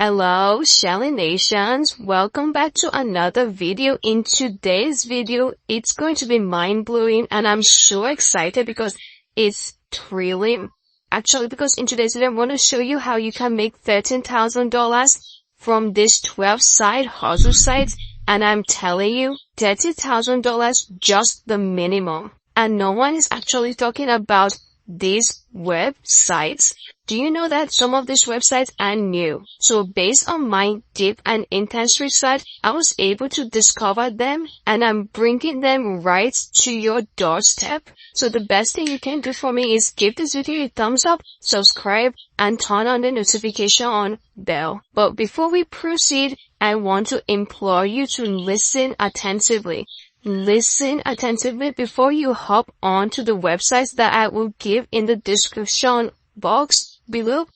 Hello Shelly Nations, welcome back to another video. In today's video, it's going to be mind-blowing and I'm so excited because it's thrilling. Actually, because in today's video, I'm going to show you how you can make $13,000 from these 12 side hustle sites. And I'm telling you, $30,000 just the minimum. And no one is actually talking about these websites. Do you know that some of these websites are new? So based on my deep and intense research, I was able to discover them and I'm bringing them right to your doorstep. So the best thing you can do for me is give this video a thumbs up, subscribe, and turn on the notification bell. But before we proceed, I want to implore you to listen attentively. Listen attentively before you hop on to the websites that I will give in the description box below,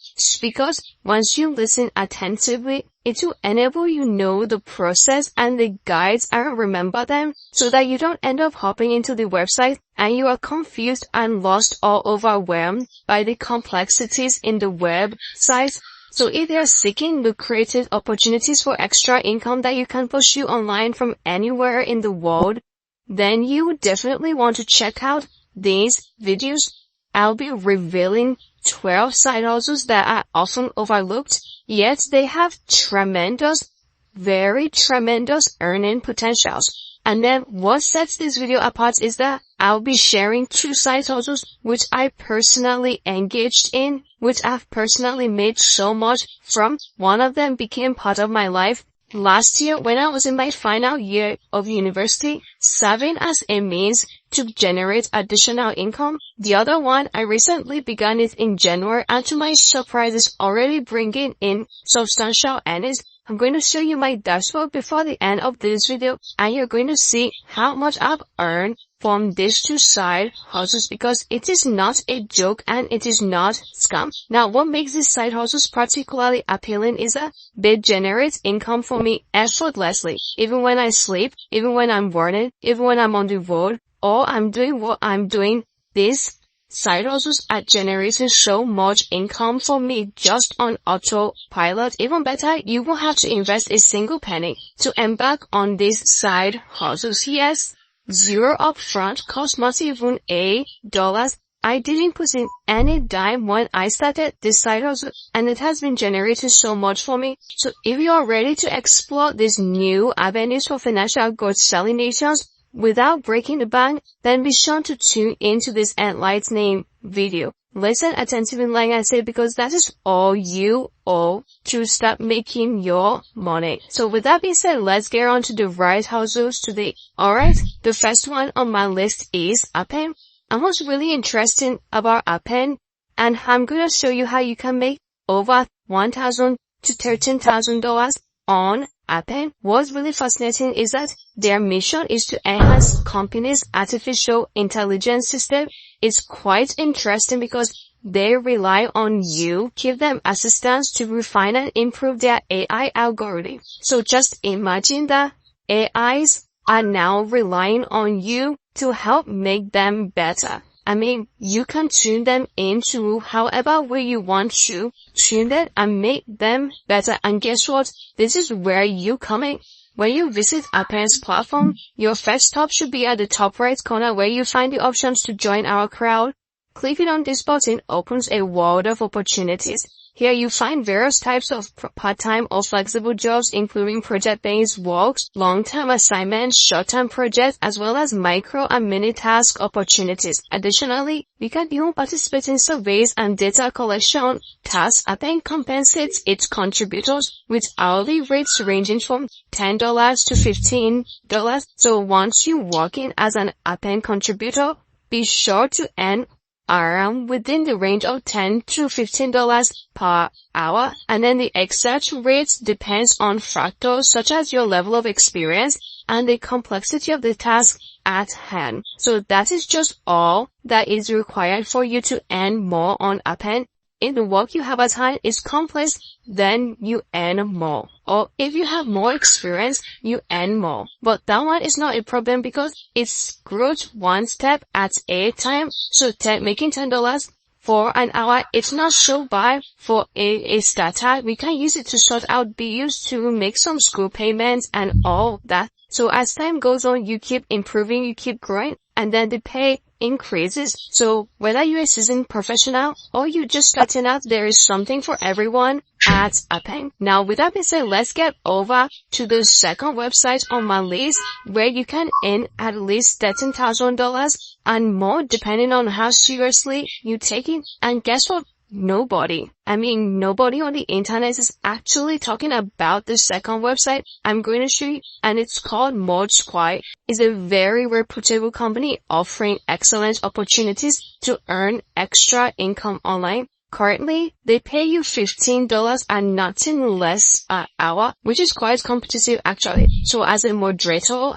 because once you listen attentively, it will enable you know the process and the guides and remember them so that you don't end up hopping into the website and you are confused and lost or overwhelmed by the complexities in the website. So if you're seeking lucrative opportunities for extra income that you can pursue online from anywhere in the world, then you definitely want to check out these videos. I'll be revealing 12 side hustles that are often overlooked, yet they have tremendous, very tremendous earning potentials. And then what sets this video apart is that I'll be sharing 2 side hustles which I personally engaged in, which I've personally made so much from. One of them became part of my life last year when I was in my final year of university, serving as a means to generate additional income. The other one, I recently began it in January and to my surprise is already bringing in substantial earnings. I'm going to show you my dashboard before the end of this video and you're going to see how much I've earned from these 2 side hustles, because it is not a joke and it is not scam. Now, what makes these side hustles particularly appealing is that they generate income for me effortlessly. Even when I sleep, even when I'm running, even when I'm on the road, or I'm doing what I'm doing, these side hustles are generating so much income for me just on autopilot. Even better, you won't have to invest a single penny to embark on these side hustles. Yes, zero upfront, cost not even $8. I didn't put in any dime when I started this side hustle and it has been generating so much for me. So if you are ready to explore these new avenues for financial growth, Shelly Nations, without breaking the bank, then be sure to tune into this enlightening video. Listen attentively like I said, because that is all you owe to start making your money. So with that being said, let's get on to the right hustles today. Alright, the first one on my list is 𝐬𝐝. And what's really interesting about 𝐬𝐝, and I'm gonna show you how you can make over $1,000 to $13,000 on 𝐬𝐝. What's really fascinating is that their mission is to enhance companies' artificial intelligence system. It's quite interesting because they rely on you, give them assistance to refine and improve their AI algorithm. So just imagine that AIs are now relying on you to help make them better. I mean, you can tune them into however way you want to tune them and make them better. And guess what? This is where you come in. When you visit 𝐬𝐝's platform, your first stop should be at the top right corner where you find the options to join our crowd. Clicking on this button opens a world of opportunities. Here you find various types of part-time or flexible jobs, including project-based work, long-term assignments, short-term projects, as well as micro and mini-task opportunities. Additionally, you can even participate in surveys and data collection tasks. 𝐬𝐝 compensates its contributors with hourly rates ranging from $10 to $15. So once you walk in as an 𝐬𝐝 contributor, be sure to earn around within the range of $10 to $15 per hour, and then the exact rates depends on factors such as your level of experience and the complexity of the task at hand. So that is just all that is required for you to earn more on 𝐬𝐝. If the work you have at hand is complex, then you earn more. Or if you have more experience, you earn more. But that one is not a problem because it's growth one step at a time. So making $10 for an hour. It's not so bad for a starter. We can use it to sort out bills, to make some school payments and all that. So as time goes on, you keep improving, you keep growing, and then the pay increases. So whether you're a seasoned professional or you're just starting out, there is something for everyone at Appeng. Now with that being said, let's get over to the second website on my list where you can earn at least $13,000 and more depending on how seriously you take it. And guess what? Nobody on the internet is actually talking about the second website I'm going to show you, and it's called 𝐬𝐢𝐝𝐞. It's a very reputable company offering excellent opportunities to earn extra income online. Currently, they pay you $15 and nothing less an hour, which is quite competitive actually. So as a moderator,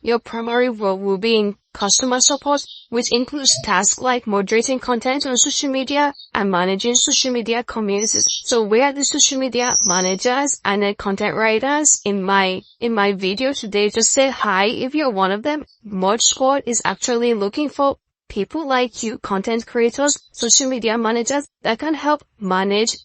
your primary role will be in customer support, which includes tasks like moderating content on social media and managing social media communities. So we are the social media managers and the content writers in my video today. Just say hi if you're one of them. 𝐬𝐢𝐝𝐞 is actually looking for people like you, content creators, social media managers that can help manage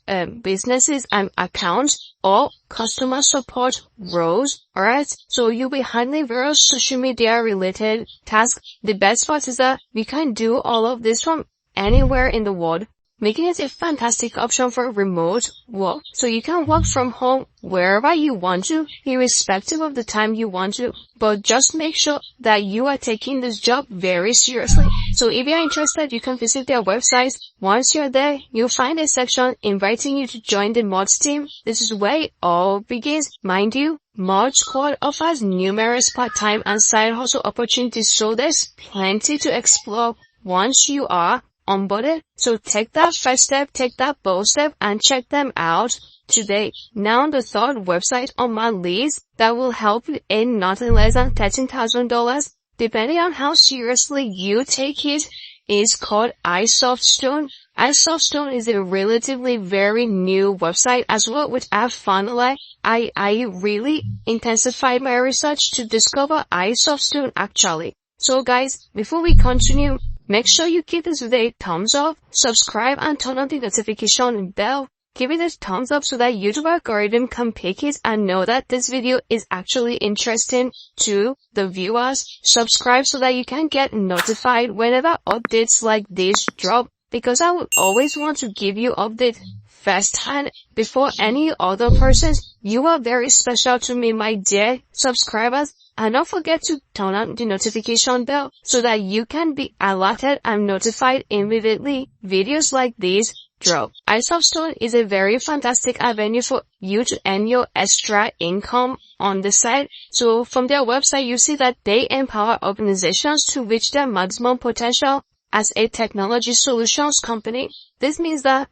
businesses and accounts or customer support roles. Alright, so you'll be handling various social media related tasks. The best part is that we can do all of this from anywhere in the world, making it a fantastic option for remote work. So you can work from home wherever you want to, irrespective of the time you want to. But just make sure that you are taking this job very seriously. So if you're interested, you can visit their website. Once you're there, you'll find a section inviting you to join the mods team. This is where it all begins. Mind you, 𝐬𝐢𝐝𝐞 offers numerous part-time and side hustle opportunities, so there's plenty to explore once you are onboarded. So take that first step, take that bold step, and check them out today. Now the third website on my list that will help you earn nothing less than $13,000 depending on how seriously you take it is called iSoftStone. iSoftStone is a relatively very new website as well, which I've found like I really intensified my research to discover iSoftStone actually. So guys, before we continue, make sure you give this video a thumbs up, subscribe and turn on the notification bell. Give it a thumbs up so that YouTube algorithm can pick it and know that this video is actually interesting to the viewers. Subscribe so that you can get notified whenever updates like this drop, because I will always want to give you updates firsthand before any other persons. You are very special to me, my dear subscribers. And don't forget to turn on the notification bell so that you can be alerted and notified immediately videos like this drop. iSoftStone is a very fantastic avenue for you to earn your extra income on the side. So from their website, you see that they empower organizations to reach their maximum potential as a technology solutions company. This means that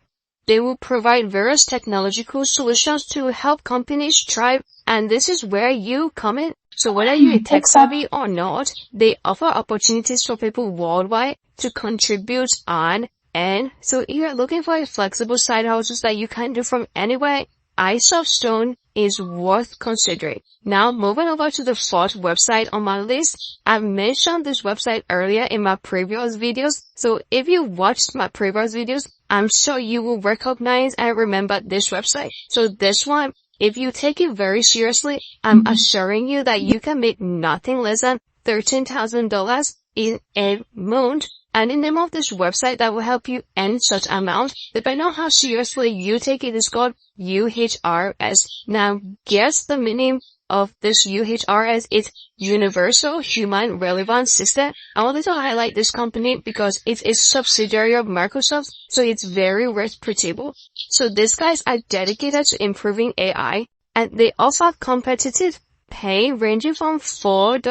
they will provide various technological solutions to help companies thrive, and this is where you come in. So whether you're tech savvy or not, they offer opportunities for people worldwide to contribute on. And so if you're looking for a flexible side hustles that you can do from anywhere, iSoftStone is worth considering. Now moving over to the fourth website on my list. I've mentioned this website earlier in my previous videos. So if you watched my previous videos, I'm sure you will recognize and remember this website. So this one, if you take it very seriously, I'm assuring you that you can make nothing less than $13,000 in a month. And the name of this website that will help you earn such amount, depending on how seriously you take it, is called UHRS. Now, guess the meaning of this UHRS. It's Universal Human Relevance System. I wanted to highlight this company because it's a subsidiary of Microsoft, so it's very reputable. So these guys are dedicated to improving AI, and they offer competitive pay ranging from $4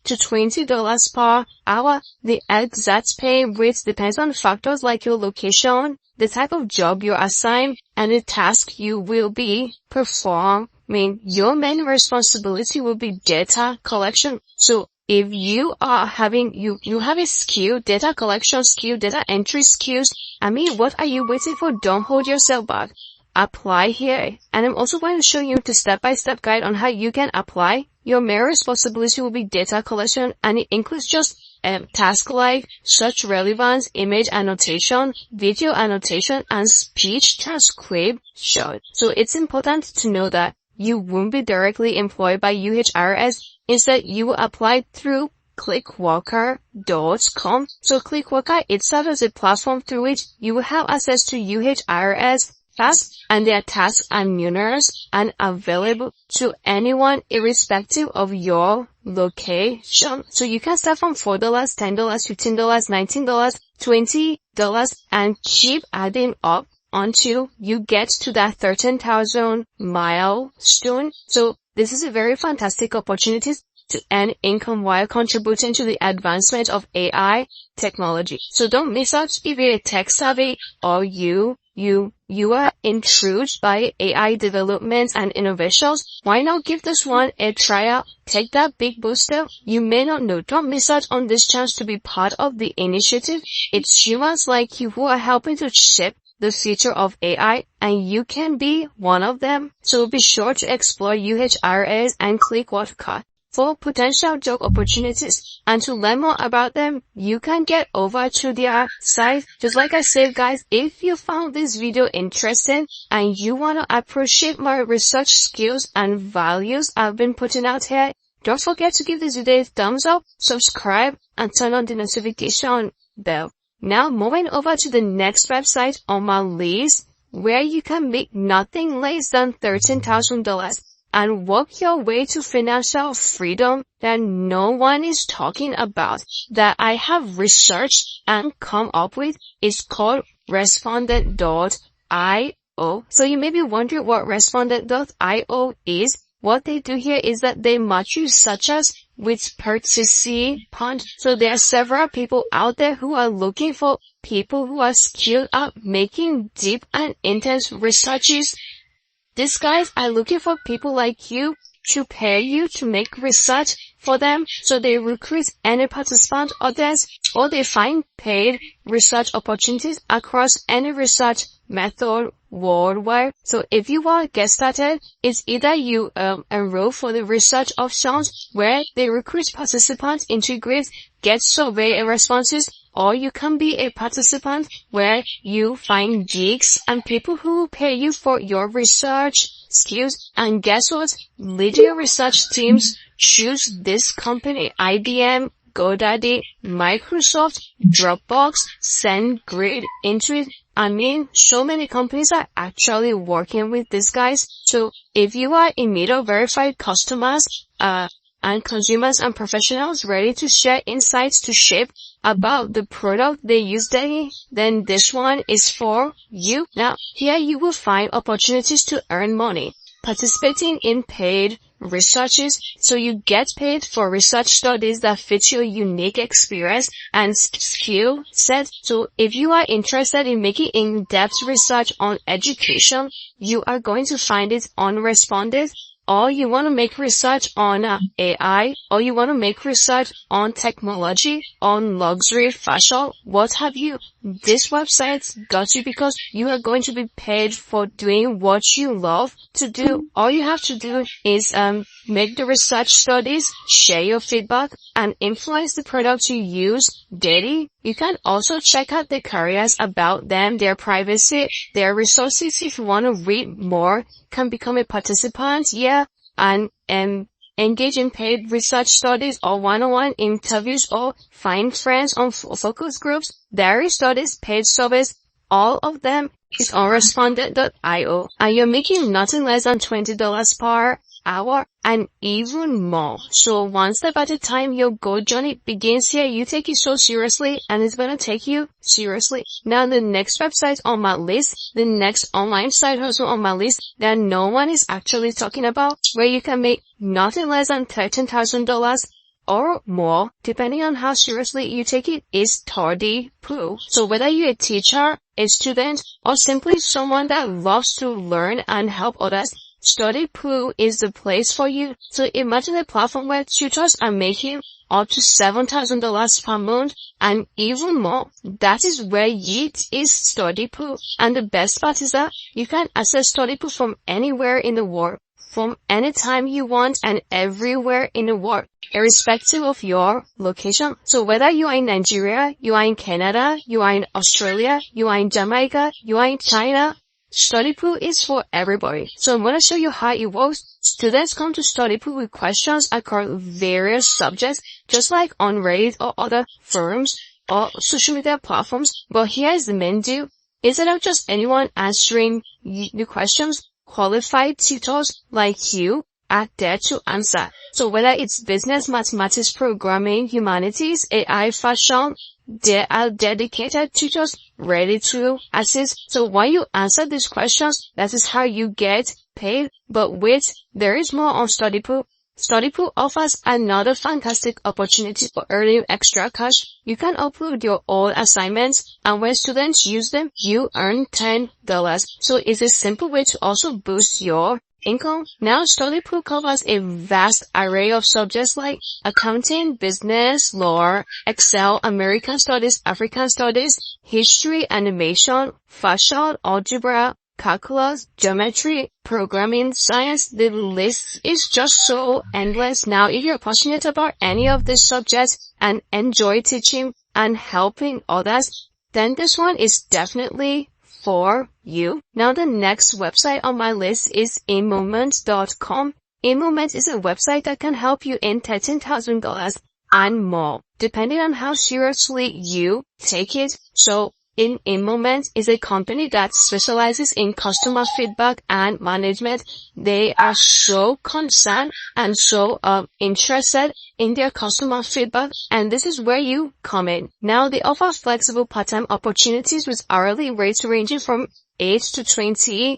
to $20 per hour. The exact pay rate depends on factors like your location, the type of job you're assigned, and the task you will be performing. Your main responsibility will be data collection. So if you are having, you have a skill, data collection skill, data entry skills, what are you waiting for? Don't hold yourself back. Apply here. And I'm also going to show you the step-by-step guide on how you can apply. Your main responsibility will be data collection, and it includes just tasks like search relevance, image annotation, video annotation, and speech transcription. So it's important to know that you won't be directly employed by 𝐬𝐢𝐝. Instead, you will apply through quickworker.com. So Quickworker itself is a platform through which you will have access to 𝐬𝐢𝐝 tasks, and their tasks are numerous and available to anyone irrespective of your location. So you can start from $4, $10, $15, $19, $20, and keep adding up until you get to that 13,000 milestone. So this is a very fantastic opportunity to earn income while contributing to the advancement of AI technology. So don't miss out. If you're tech savvy or you are intrigued by AI developments and innovations, why not give this one a trial? Take that big booster. You may not know. Don't miss out on this chance to be part of the initiative. It's humans like you who are helping to shape the future of AI, and you can be one of them. So be sure to explore 𝐬𝐢𝐝 and Quickworker for potential job opportunities. And to learn more about them, you can get over to their site. Just like I said, guys, if you found this video interesting and you want to appreciate my research skills and values I've been putting out here, don't forget to give this video a thumbs up, subscribe, and turn on the notification bell. Now moving over to the next website on my list, where you can make nothing less than $13,000 and work your way to financial freedom that no one is talking about, that I have researched and come up with, is called Respondent.io. So you may be wondering what Respondent.io is. What they do here is that they match you such as with participants. So there are several people out there who are looking for people who are skilled at making deep and intense researches. These guys are looking for people like you to pay you to make research for them. So they recruit any participant others, or they find paid research opportunities across any research method worldwide. So if you want to get started, it's either you enroll for the research options where they recruit participants, integrate, get survey responses, or you can be a participant where you find gigs and people who will pay you for your research skills. And guess what? Lead your research teams. Choose this company: IBM, GoDaddy, Microsoft, Dropbox, SendGrid, Intuit. I mean, so many companies are actually working with these guys. So if you are in need of verified customers, and consumers and professionals ready to share insights to shape about the product they use daily, then this one is for you. Now, here you will find opportunities to earn money participating in paid researches. So you get paid for research studies that fit your unique experience and skill set. So if you are interested in making in-depth research on education, you are going to find it on Respondent. Or you want to make research on AI, or you want to make research on technology, on luxury fashion, what have you. This website's got you because you are going to be paid for doing what you love to do. All you have to do is make the research studies, share your feedback, and influence the product you use daily. You can also check out the careers about them, their privacy, their resources. If you want to read more, can become a participant, and engage in paid research studies or one-on-one interviews, or find friends on focus groups, diary studies, paid surveys. All of them is on Respondent.io, and you're making nothing less than $20 per hour and even more. So one step at a time, your goal journey begins here. You take it so seriously, and it's gonna take you seriously. Now the next website on my list, the next online site hustle on my list that no one is actually talking about, where you can make nothing less than $13,000 or more, depending on how seriously you take it, is StudyPoo. So whether you're a teacher, a student, or simply someone that loves to learn and help others, StudyPoo is the place for you. So imagine a platform where tutors are making up to $7,000 per month and even more. That is where it is StudyPoo. And the best part is that you can access StudyPoo from anywhere in the world. from anytime you want and everywhere in the world, irrespective of your location. So whether you are in Nigeria, you are in Canada, you are in Australia, you are in Jamaica, you are in China, Study Pool is for everybody. So I'm going to show you how it works. Students come to Study Pool with questions across various subjects, just like on Reddit or other forums or social media platforms. But here is the main deal. Instead of just anyone answering the questions, qualified tutors like you are there to answer. So whether it's business, mathematics, programming, humanities, AI, fashion, there are dedicated tutors ready to assist. So when you answer these questions, that is how you get paid. But wait, there is more on Study Pool. Study Pool offers another fantastic opportunity for earning extra cash. You can upload your old assignments, and when students use them, you earn $10. So it's a simple way to also boost your income. Now, Study Pool covers a vast array of subjects like accounting, business, law, Excel, American studies, African studies, history, animation, fashion, algebra, calculus, geometry, programming, science. The list is just so endless. Now, if you're passionate about any of these subjects and enjoy teaching and helping others, then this one is definitely for you. Now, the next website on my list is 𝐬𝐢𝐝𝐞.com. 𝐬𝐢𝐝 is a website that can help you earn $13,000 and more, depending on how seriously you take it. So, 𝐬𝐢𝐝 is a company that specializes in customer feedback and management. They are so concerned and so interested in their customer feedback, and this is where you come in. Now, they offer flexible part-time opportunities with hourly rates ranging from $8 to $20.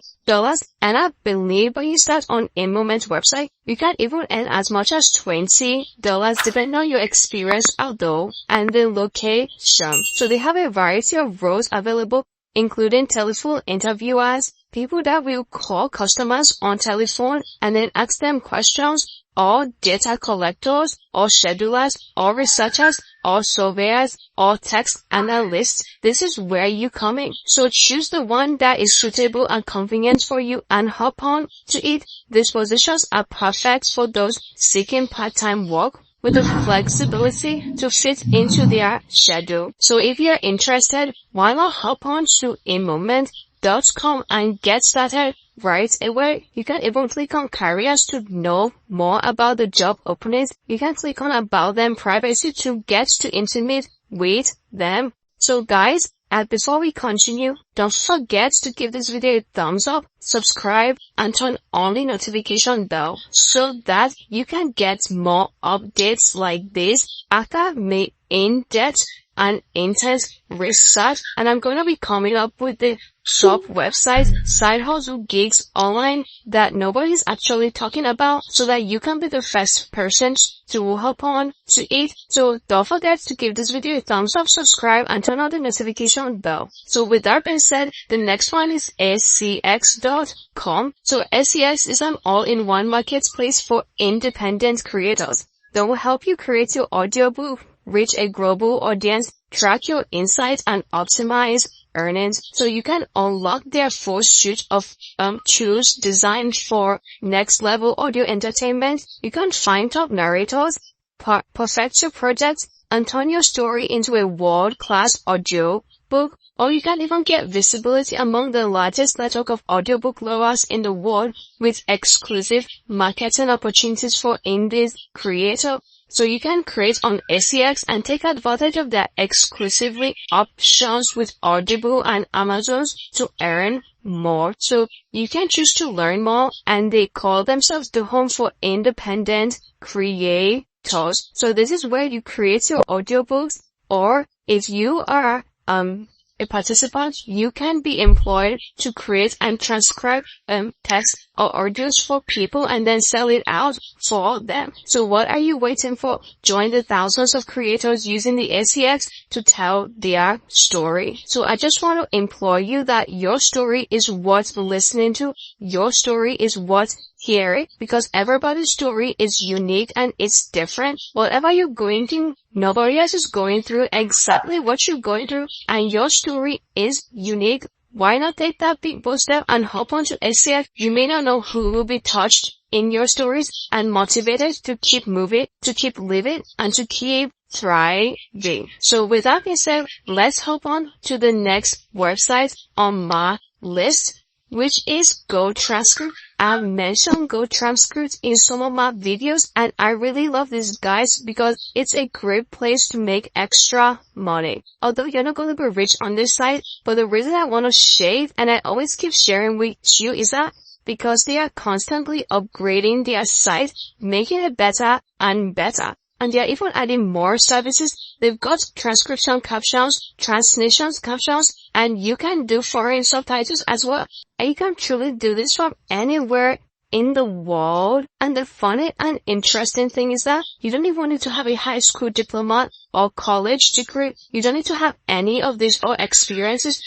And I believe when you start on 𝐬𝐢𝐝's website, you can even earn as much as $20 depending on your experience outdoor and the location. So they have a variety of roles available, including telephone interviewers, people that will call customers on telephone and then ask them questions, or data collectors, or schedulers, or researchers, or surveyors, or text analysts. This is where you come in. So choose the one that is suitable and convenient for you and hop on to it. These positions are perfect for those seeking part-time work with the flexibility to fit into their schedule. So if you're interested, why not hop on to 𝐬𝐢𝐝.com and get started right away. You can even click on careers to know more about the job openings. You can click on about them privacy to get to intimate with them. So guys, and before we continue, don't forget to give this video a thumbs up, subscribe, and turn on the notification bell so that you can get more updates like this after my in-depth and intense research. And I'm going to be coming up with the shop website, side hustle gigs online that nobody's actually talking about, so that you can be the first person to hop on to it. So don't forget to give this video a thumbs up, subscribe, and turn on the notification bell. So with that being said, the next one is SCX.com. So SCX is an all-in-one marketplace for independent creators that will help you create your audiobook, reach a global audience, track your insights, and optimize earnings. So you can unlock their full suite of tools designed for next level audio entertainment. You can find top narrators, perfect your project, and turn your story into a world-class audio book. Or you can even get visibility among the largest network of audiobook lovers in the world with exclusive marketing opportunities for indie creators. So you can create on SCX and take advantage of their exclusively options with Audible and Amazon to earn more. So you can choose to learn more, and they call themselves the home for independent creators. So this is where you create your audiobooks, or if you are a participant, you can be employed to create and transcribe text or audios for people and then sell it out for them. So what are you waiting for? Join the thousands of creators using the SCX to tell their story. So I just want to implore you that your story is worth listening to. Your story is worth hearing, because everybody's story is unique and it's different. Whatever you're going through, nobody else is going through exactly what you're going through, and your story is unique. why not take that big bold step and hop onto SCF? You may not know who will be touched in your stories and motivated to keep moving, to keep living, and to keep thriving. So with that being said, let's hop on to the next website on my list, which is 𝐬𝐢𝐝𝐞. I've mentioned 𝐬𝐢𝐝𝐞 in some of my videos, and I really love these guys because it's a great place to make extra money. Although you're not going to be rich on this site, but the reason I want to share and I always keep sharing with you is that because they are constantly upgrading their site, making it better and better. And they are even adding more services. They've got transcription captions, translations captions, and you can do foreign subtitles as well. And you can truly do this from anywhere in the world. And the funny and interesting thing is that you don't even need to have a high school diploma or college degree. You don't need to have any of these or experiences.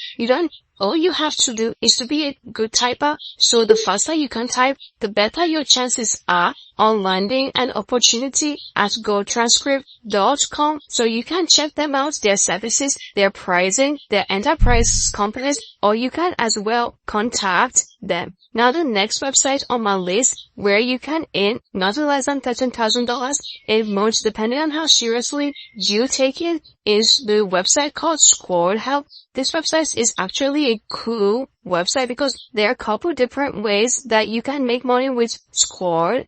All you have to do is to be a good typer. So the faster you can type, the better your chances are on landing an opportunity at 𝐬𝐢𝐝𝐞.com. So you can check them out, their services, their pricing, their enterprise companies, or you can as well contact them. Now the next website on my list where you can earn not less than $13,000 a month depending on how seriously you take it is the website called 𝐬𝐲. This website is actually a cool website because there are a couple different ways that you can make money with 𝐬𝐲.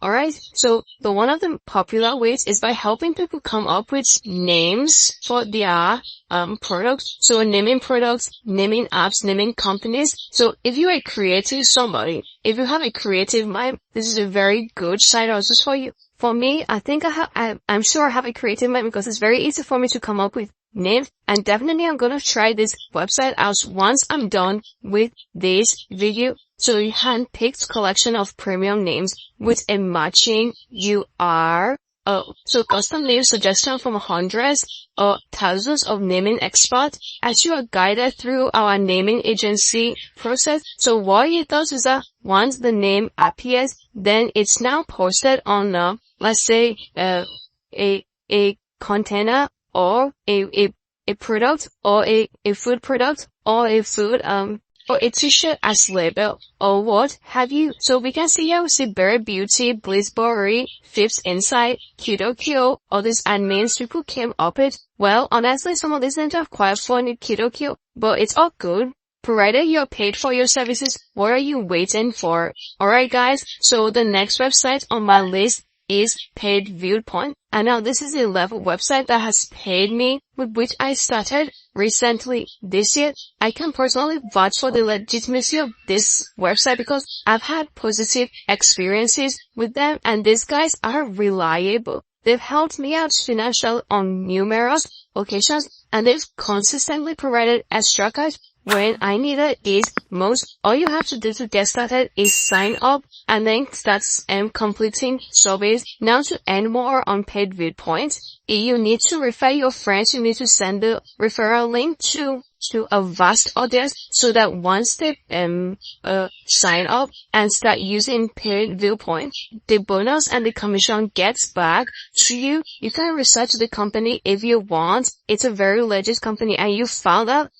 Alright? So the one of the popular ways is by helping people come up with names for their products. So naming products, naming apps, naming companies. So if you're a creative somebody, if you have a creative mind, this is a very good site also for you. For me, I think I'm sure I have a creative mind because it's very easy for me to come up with names, and definitely I'm gonna try this website out once I'm done with this video. So you hand-picked collection of premium names with a matching URL. So custom name suggestion from hundreds or thousands of naming experts as you are guided through our naming agency process. So what it does is that once the name appears, then it's now posted on, let's say, a container or a product or a food product or a food, or a t-shirt as label or what have you. So we can see here we see Berry Beauty, Blissberry, Fifth Insight, 𝐞𝐬𝐞, all these admins people came up with. Well, honestly, some of these names are quite funny, 𝐞𝐬𝐞, but it's all good. Provided you're paid for your services, what are you waiting for? Alright guys, so the next website on my list is Paid Viewpoint. And now this is a level website that has paid me, with which I started recently this year. I can personally vouch for the legitimacy of this website because I've had positive experiences with them and these guys are reliable. They've helped me out financially on numerous occasions and they've consistently provided extra cash when I needed it most. All you have to do to get started is sign up and then start completing surveys. Now to earn more on Paid Viewpoint, you need to refer your friends. You need to send the referral link to a vast audience so that once they sign up and start using Paid Viewpoint, the bonus and the commission gets back to you. You can research the company if you want. It's a very legit company and you found out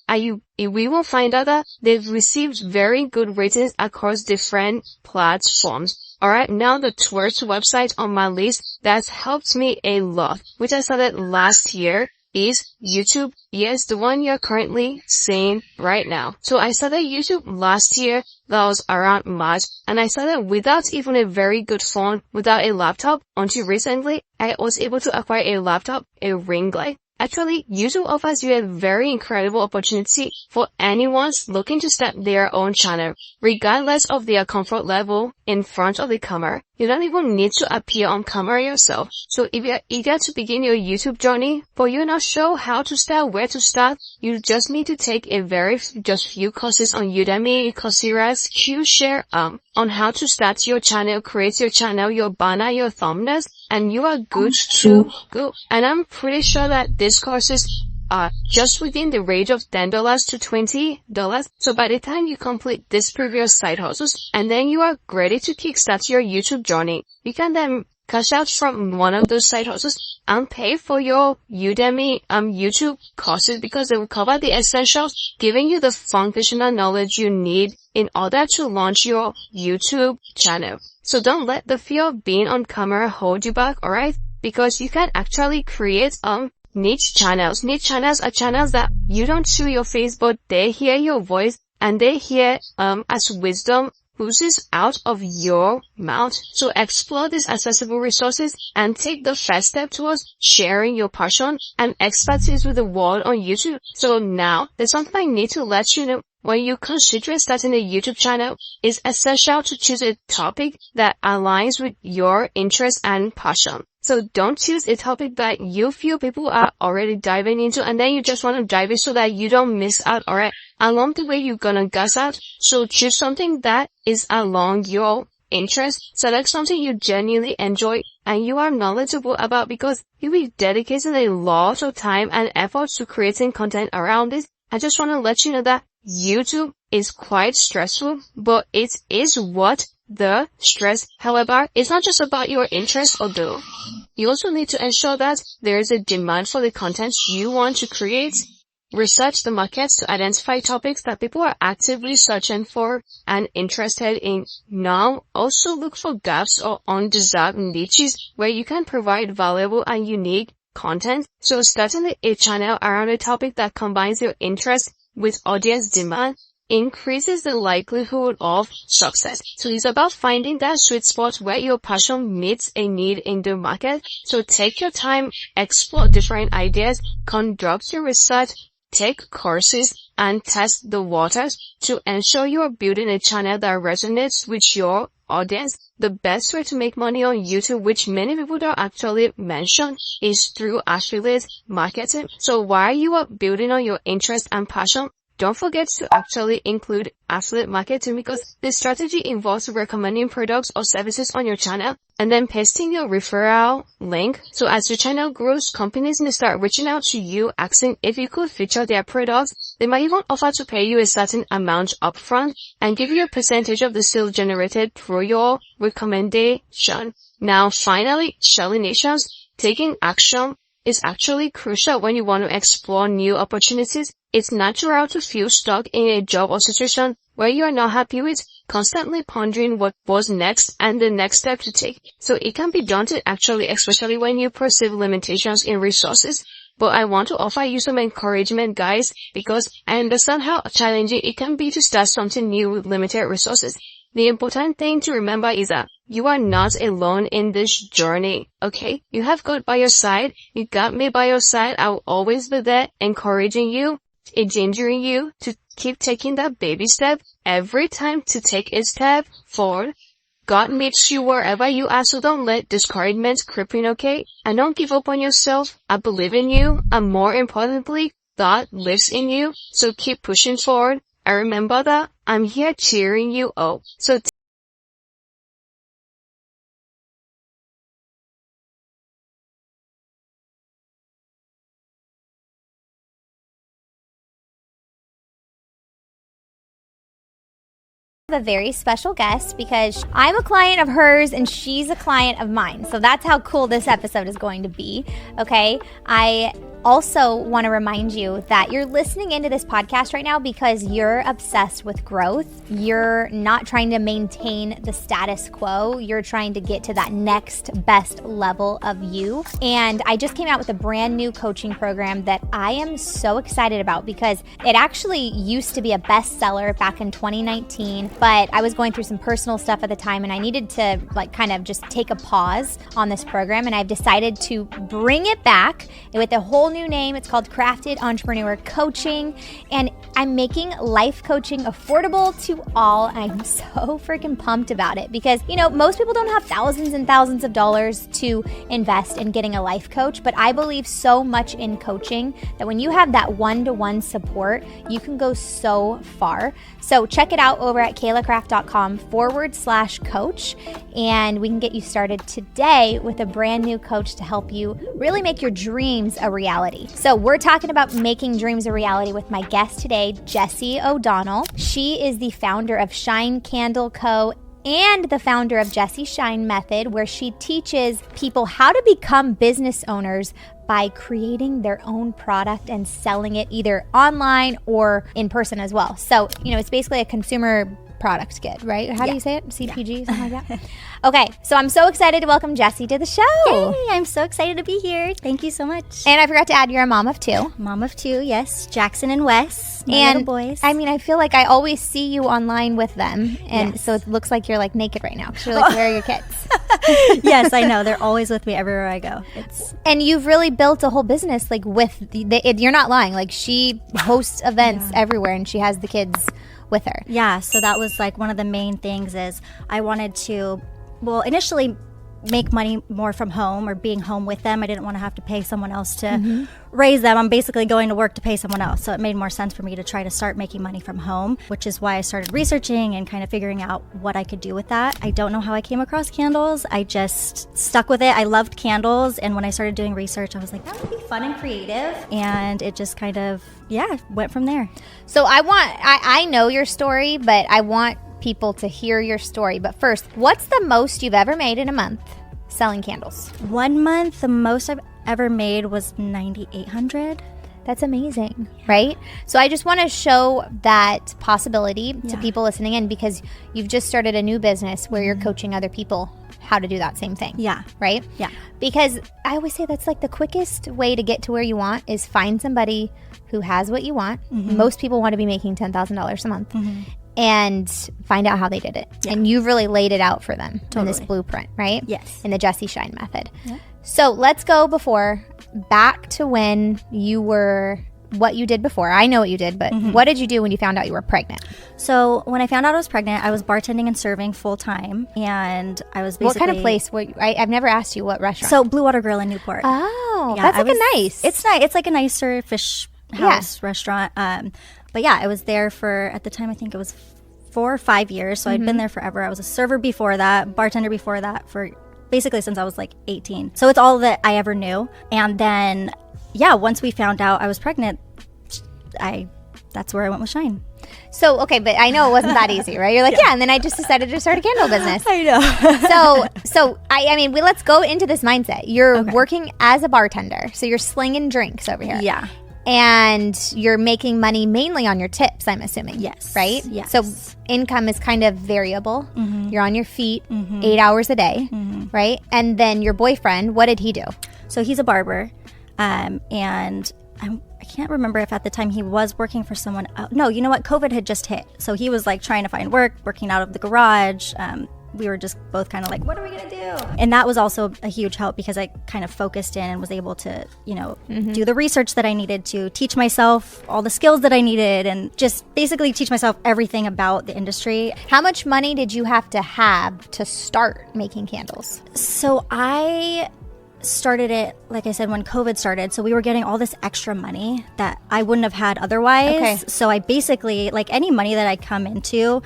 we will find out that they've received very good ratings across different platforms. Alright, now the tourist website on my list that's helped me a lot, which I started last year, is YouTube. Yes, the one you're currently seeing right now. So I started YouTube last year, that was around March, and I started without even a very good phone, without a laptop, until recently I was able to acquire a laptop, a ring light. Actually, YouTube offers you a very incredible opportunity for anyone looking to start their own channel, regardless of their comfort level in front of the camera. You don't even need to appear on camera yourself. So if you're eager to begin your YouTube journey, but you're not sure how to start, where to start, you just need to take just few courses on Udemy, Coursera, Skillshare, on how to start your channel, create your channel, your banner, your thumbnails, and you are good to go. And I'm pretty sure that these courses are just within the range of $10 to $20. So by the time you complete these previous side hustles and then you are ready to kickstart your YouTube journey, you can then cash out from one of those side hustles and pay for your Udemy YouTube courses, because they will cover the essentials, giving you the foundational knowledge you need in order to launch your YouTube channel. So don't let the fear of being on camera hold you back, alright? Because you can actually create niche channels. Niche channels are channels that you don't see your face, but they hear your voice and they hear as wisdom oozes out of your mouth. So explore these accessible resources and take the first step towards sharing your passion and expertise with the world on YouTube. So now, there's something I need to let you know. When you consider starting a YouTube channel, it's essential to choose a topic that aligns with your interests and passion. So don't choose a topic that you feel people are already diving into and then you just want to dive in so that you don't miss out, alright? Along the way, you're gonna guess out. So choose something that is along your interest. Select something you genuinely enjoy and you are knowledgeable about, because you'll be dedicating a lot of time and effort to creating content around it. I just want to let you know that YouTube is quite stressful, but it is worth the stress. However, it's not just about your interest or goal. You also need to ensure that there is a demand for the content you want to create. Research the markets to identify topics that people are actively searching for and interested in. Now, also look for gaps or undeserved niches where you can provide valuable and unique content. So starting a channel around a topic that combines your interest with audience demand increases the likelihood of success. So it's about finding that sweet spot where your passion meets a need in the market. So take your time, explore different ideas, conduct your research, take courses, and test the waters to ensure you are building a channel that resonates with your audience. The best way to make money on YouTube, which many people don't actually mention, is through affiliate marketing. So while you are building on your interest and passion, don't forget to actually include affiliate marketing, because this strategy involves recommending products or services on your channel and then pasting your referral link. So as your channel grows, companies may start reaching out to you asking if you could feature their products. They might even offer to pay you a certain amount upfront and give you a percentage of the sales generated through your recommendation. Now finally, Shelly Nations, taking action is actually crucial when you want to explore new opportunities. It's natural to feel stuck in a job or situation where you are not happy with, constantly pondering what was next and the next step to take. So it can be daunting actually, especially when you perceive limitations in resources. But I want to offer you some encouragement, guys, because I understand how challenging it can be to start something new with limited resources. The important thing to remember is that you are not alone in this journey, okay? You have God by your side. You got me by your side. I will always be there, encouraging you, engendering you to keep taking that baby step every time to take a step forward. God meets you wherever you are, so don't let discouragement creep in, okay? And don't give up on yourself. I believe in you, and more importantly, God lives in you, so keep pushing forward. And remember that I'm here cheering you up. So a very special guest because I'm a client of hers and she's a client of mine. So that's how cool this episode is going to be. Okay. I also want to remind you that you're listening into this podcast right now because you're obsessed with growth. You're not trying to maintain the status quo. You're trying to get to that next best level of you. And I just came out with a brand new coaching program that I am so excited about because it actually used to be a bestseller back in 2019, but I was going through some personal stuff at the time and I needed to kind of just take a pause on this program, and I've decided to bring it back with a whole new name. It's called Crafted Entrepreneur Coaching, and I'm making life coaching affordable to all, and I'm so freaking pumped about it because, most people don't have thousands and thousands of dollars to invest in getting a life coach, but I believe so much in coaching that when you have that one-to-one support, you can go so far. So check it out over at 𝐤𝐢𝐝.com/coach, and we can get you started today with a brand new coach to help you really make your dreams a reality. So we're talking about making dreams a reality with my guest today, Jessie O'Donnell. She is the founder of Shine Candle Co. and the founder of 𝐬𝐢𝐝 Method, where she teaches people how to become business owners by creating their own product and selling it either online or in person as well. So, it's basically a consumer product kit, right? How do you say it? CPG, something like that? Okay, so I'm so excited to welcome Jessie to the show. Yay, I'm so excited to be here. Thank you so much. And I forgot to add, you're a mom of 2. Mom of 2, yes. Jackson and Wes, my and little boys. I feel like I always see you online with them. And so it looks like you're like naked right now. You're like, where are your kids? Yes, I know. They're always with me everywhere I go. And you've really built a whole business like you're not lying. Like she hosts events everywhere and she has the kids with her. Yeah, so that was like one of the main things is I wanted to, initially make money more from home or being home with them. I didn't want to have to pay someone else to raise them. I'm basically going to work to pay someone else. So it made more sense for me to try to start making money from home, which is why I started researching and kind of figuring out what I could do with that. I don't know how I came across candles. I just stuck with it. I loved candles. And when I started doing research, I was like, that would be fun and creative. And it just kind of, went from there. So I know your story, but I want people to hear your story. But first, what's the most you've ever made in a month selling candles? 1 month, the most I've ever made was $9,800. That's amazing, right? So I just want to show that possibility to people listening in, because you've just started a new business where you're coaching other people how to do that same thing. Yeah. Right? Yeah. Because I always say that's like the quickest way to get to where you want is find somebody who has what you want. Most people want to be making $10,000 a month. And find out how they did it. Yeah. And you've really laid it out for them in this blueprint, right? Yes. In the 𝐬𝐢𝐝 Method. Yeah. So let's go back to when you were, what you did before. I know what you did, but what did you do when you found out you were pregnant? So when I found out I was pregnant, I was bartending and serving full time. And I was basically... What kind of place? I've never asked you what restaurant. So Blue Water Grill in Newport. Oh, yeah, that's nice. It's nice. It's like a nicer fish house restaurant. But yeah, I was there for, at the time, I think it was 4 or 5 years. So I'd been there forever. I was a server before that, bartender before that, for basically since I was like 18. So it's all that I ever knew. And then, once we found out I was pregnant, that's where I went with 𝐬𝐲. So, okay, but I know it wasn't that easy, right? You're like, and then I just decided to start a candle business. I know. Let's go into this mindset. You're working as a bartender. So you're slinging drinks over here. Yeah. And you're making money mainly on your tips, I'm assuming. Yes. Right? Yes. So income is kind of variable. You're on your feet 8 hours a day, right? And then your boyfriend, what did he do? So he's a barber. And I can't remember if at the time he was working for someone else. No, you know what? COVID had just hit. So he was like trying to find work, working out of the garage. We were just both kind of like, what are we going to do? And that was also a huge help because I kind of focused in and was able to, do the research that I needed to teach myself all the skills that I needed and just basically teach myself everything about the industry. How much money did you have to start making candles? So I started it, like I said, when COVID started. So we were getting all this extra money that I wouldn't have had otherwise. Okay. So I basically, like any money that I come into,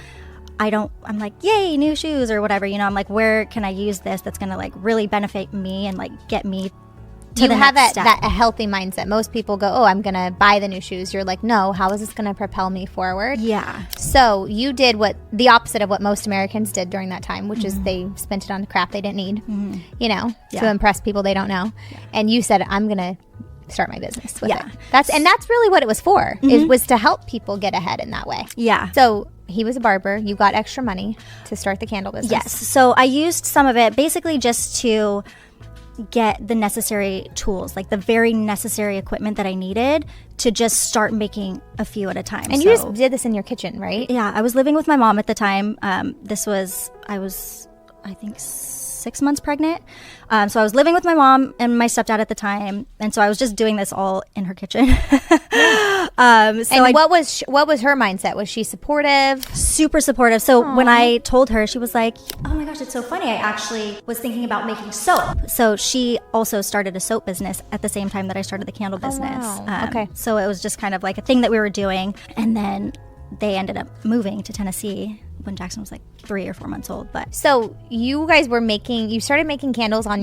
I'm like, yay, new shoes or whatever, I'm like, where can I use this that's going to like really benefit me and like get me to the next step? That a healthy mindset. Most people go, oh, I'm going to buy the new shoes. You're like, no, how is this going to propel me forward? Yeah. So you did the opposite of what most Americans did during that time, which is they spent it on crap they didn't need, to impress people they don't know. Yeah. And you said, I'm going to start my business with it. That's really what it was for. It was to help people get ahead in that way. Yeah. So he was a barber. You got extra money to start the candle business. Yes. So I used some of it basically just to get the necessary tools, like the very necessary equipment that I needed to just start making a few at a time. And you just did this in your kitchen, right? Yeah. I was living with my mom at the time. I was, I think, 6 months pregnant. So I was living with my mom and my stepdad at the time. And so I was just doing this all in her kitchen. What was her mindset? Was she supportive? Super supportive. So when I told her, she was like, oh my gosh, it's so funny. I actually was thinking about making soap. So she also started a soap business at the same time that I started the candle business. Wow. Okay. So it was just kind of like a thing that we were doing. And then they ended up moving to Tennessee when Jackson was like 3 or 4 months old. But so you guys were you started making candles on